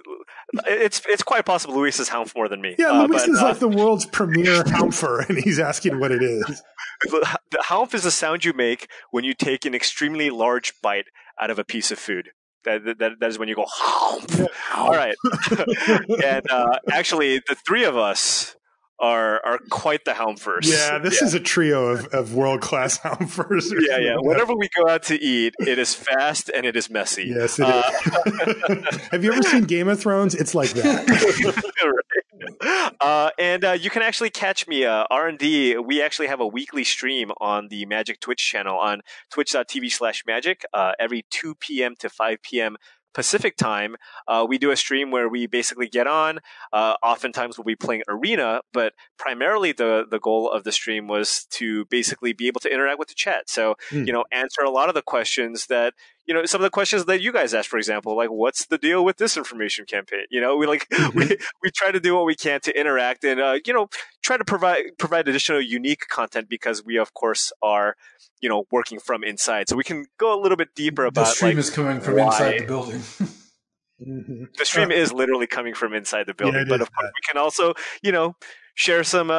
it's quite possible Luis is Haumph more than me. Yeah, Luis is like the world's premier Haumpher, and he's asking what it is. The Haumph is the sound you make when you take an extremely large bite out of a piece of food. That is when you go, Haumph. Yeah. All right. And actually, the three of us are quite the Haumpers. Yeah, this is a trio of world-class Haumpers. Yeah. Whenever we go out to eat, it is fast and it is messy. Yes, it is. Have you ever seen Game of Thrones? It's like that. And you can actually catch me, R&D. We actually have a weekly stream on the Magic Twitch channel on twitch.tv/magic every 2 p.m. to 5 p.m. Pacific time. We do a stream where we basically get on. Oftentimes we'll be playing Arena, but primarily the goal of the stream was to basically be able to interact with the chat. So, answer a lot of the questions that, some of the questions that you guys asked, for example, like, what's the deal with this information campaign? We try to do what we can to interact and, try to provide additional unique content because we, of course, are, working from inside. So we can go a little bit deeper about the stream is coming from inside the building. The stream is literally coming from inside the building, but of course we can also, share some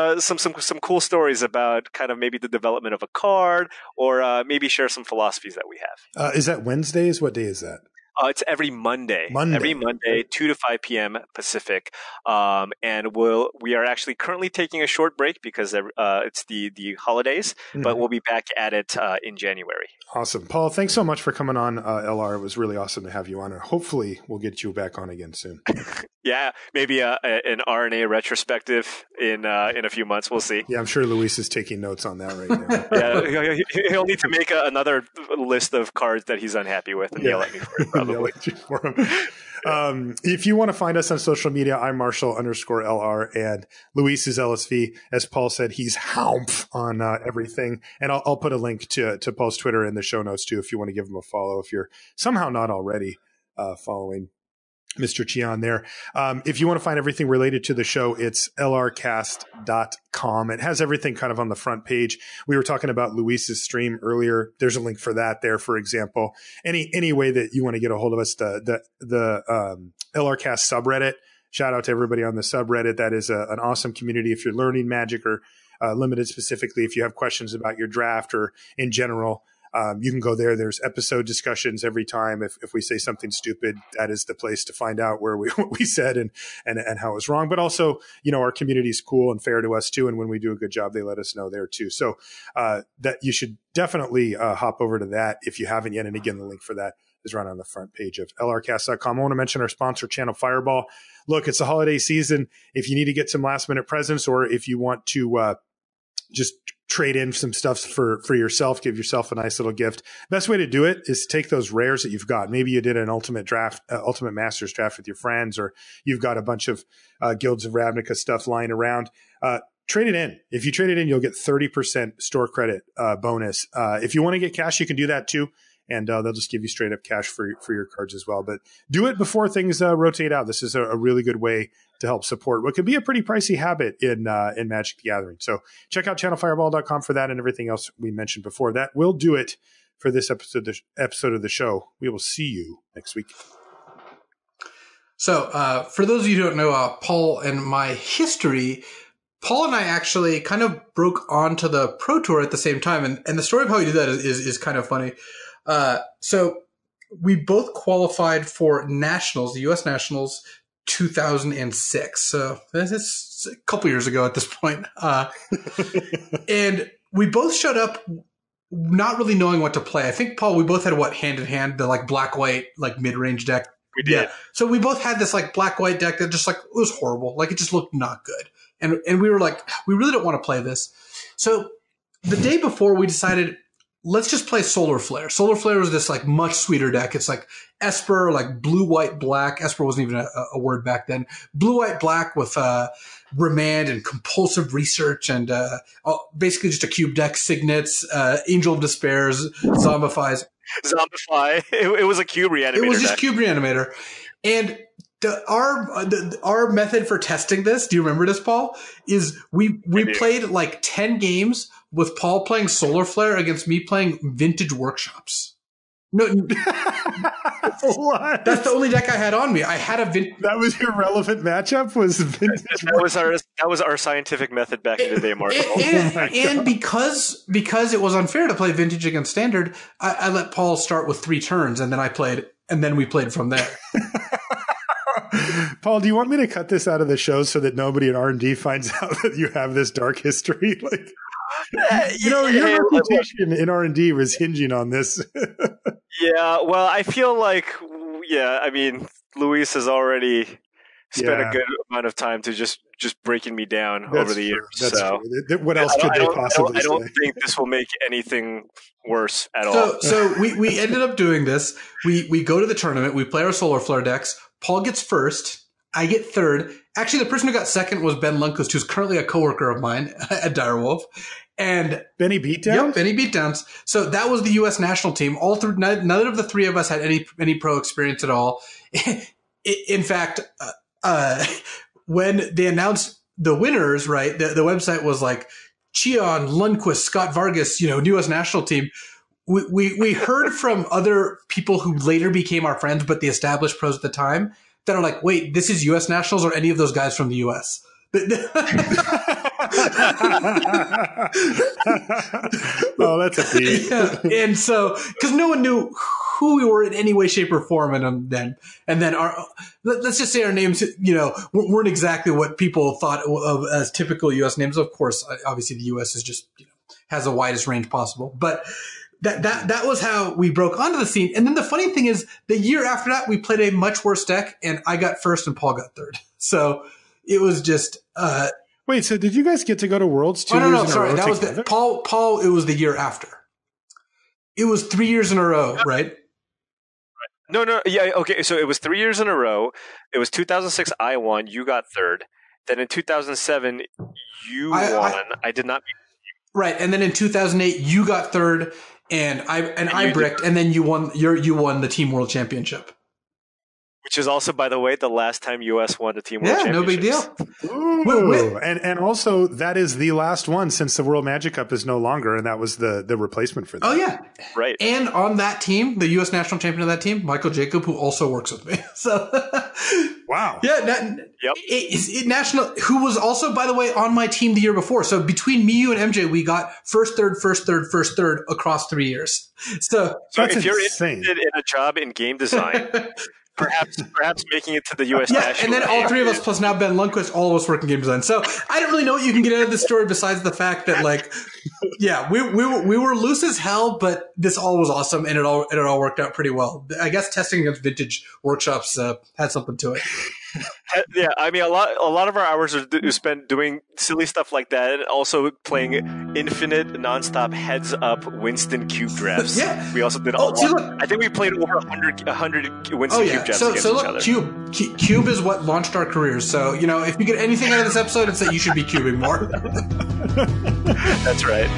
cool stories about kind of maybe the development of a card, or maybe share some philosophies that we have. Is that Wednesdays? What day is that? It's every Monday. Every Monday, 2 to 5 p.m. Pacific. And we are actually currently taking a short break because it's the holidays, but we'll be back at it in January. Awesome. Paul, thanks so much for coming on, LR. It was really awesome to have you on, and hopefully we'll get you back on again soon. Yeah, maybe an RNA retrospective in a few months. We'll see. Yeah, I'm sure Luis is taking notes on that right now. Yeah, he'll need to make another list of cards that he's unhappy with and yell at me for it, probably. For him. If you want to find us on social media, I'm Marshall_LR, and Luis is LSV. As Paul said, he's Haumph on everything. And I'll put a link to Paul's Twitter in the show notes too, if you want to give him a follow, if you're somehow not already following Mr. Cheon there. If you want to find everything related to the show, it's lrcast.com. It has everything kind of on the front page. We were talking about Luis's stream earlier. There's a link for that there, for example. Any way that you want to get a hold of us, the LRcast subreddit. Shout out to everybody on the subreddit. That is an awesome community. If you're learning Magic or Limited specifically, if you have questions about your draft or in general, you can go there. There's episode discussions every time. If we say something stupid, that is the place to find out what we said and how it was wrong. But also, our community is cool and fair to us too. And when we do a good job, they let us know there too. So that you should definitely hop over to that if you haven't yet. And again, the link for that is right on the front page of lrcast.com. I want to mention our sponsor, Channel Fireball. Look, it's the holiday season. If you need to get some last minute presents, or if you want to just trade in some stuff for yourself, give yourself a nice little gift. Best way to do it is to take those rares that you've got. Maybe you did an Ultimate Masters draft with your friends, or you've got a bunch of Guilds of Ravnica stuff lying around. Trade it in. If you trade it in, you'll get 30% store credit bonus. If you want to get cash, you can do that too. And they'll just give you straight up cash for your cards as well. But do it before things rotate out. This is a really good way to help support what can be a pretty pricey habit in Magic the Gathering. So check out channelfireball.com for that and everything else we mentioned before. That will do it for this episode of the show. We will see you next week. So for those of you who don't know Paul and my history, Paul and I actually kind of broke onto the Pro Tour at the same time. And the story of how we did that is kind of funny. So we both qualified for Nationals, the U.S. Nationals, 2006. So that's a couple years ago at this point. And we both showed up not really knowing what to play. I think, Paul, we both had hand in hand, the black-white, mid-range deck. We did. Yeah. So we both had this black-white deck that just it was horrible. It just looked not good. And we were we really don't want to play this. So the day before we decided, let's just play Solar Flare. Solar Flare was this much sweeter deck. It's Esper, blue, white, black. Esper wasn't even a word back then. Blue, white, black with remand and compulsive research and basically just a cube deck, signets, Angel of Despairs, Zombifies. Zombify. It was a cube reanimator. It was just deck. cube reanimator. And our method for testing this, do you remember this, Paul? Is we played like 10 games with Paul playing Solar Flare against me playing Vintage Workshops. No, What? that's the only deck I had on me. I had a That was your relevant matchup. Was Vintage? That was our scientific method back in the day, Mark. And because it was unfair to play Vintage against Standard, I let Paul start with 3 turns, and then we played from there. Paul, do you want me to cut this out of the show so that nobody in R&D finds out that you have this dark history? Like, your reputation in R&D was hinging on this. Yeah, well, I feel like, I mean, Luis has already spent a good amount of time to just breaking me down over the years. That's so true. What else could they possibly say? I don't think this will make anything worse at all. So we ended up doing this. We go to the tournament. We play our Solar Flare decks. Paul gets first. I get third. Actually, the person who got second was Ben Lundquist, who's currently a coworker of mine at Direwolf. And Benny Beatdowns? Yep, Benny Beatdowns. So that was the U.S. national team. None of the 3 of us had any pro experience at all. In fact, when they announced the winners, right, the website was like Cheon, Lundquist, Scott-Vargas, U.S. national team. We heard from other people who later became our friends, but the established pros at the time, that are like, wait, this is U.S. nationals or any of those guys from the U.S.? Oh, that's a beat. Yeah. And so, because no one knew who we were in any way, shape, or form, and then let's just say our names, weren't exactly what people thought of as typical U.S. names. Of course, obviously the U.S. is just has the widest range possible, but. That was how we broke onto the scene. And then the funny thing is, the year after that, we played a much worse deck, and I got first and Paul got third. So it was just. Wait, so did you guys get to go to Worlds 2 years in a row? Sorry, that was Paul. It was the year after. It was 3 years in a row, right? No, yeah, okay. So it was 3 years in a row. It was 2006. I won. You got third. Then in 2007, you won. I did not. Right, and then in 2008, you got third. And I bricked, and then you won the Team World Championship. Which is also, by the way, the last time US won the Team World Championship. Yeah, no big deal. Ooh. And also, that is the last one since the World Magic Cup is no longer, and that was the replacement for that. Oh, yeah. Right. And on that team, the U.S. national champion of that team, Michael Jacob, who also works with me. So, wow. Yeah. National, who was also, by the way, on my team the year before. So between me, you, and MJ, we got first, third across 3 years. So if you're interested in a job in game design, perhaps making it to the U.S. national and then all 3 of us plus now Ben Lundquist, all of us work in game design. So I don't really know what you can get out of this story besides the fact that, like, yeah, we were loose as hell, but this all was awesome, and it all worked out pretty well. I guess testing against Vintage Workshops had something to it. Yeah, I mean, a lot of our hours are spent doing silly stuff like that, and also playing infinite, nonstop heads-up Winston cube drafts. Yeah, we also did a lot. I think we played over 100 Winston cube drafts against each other. Cube is what launched our careers. So if you get anything out of this episode, it's that you should be cubing more. That's right.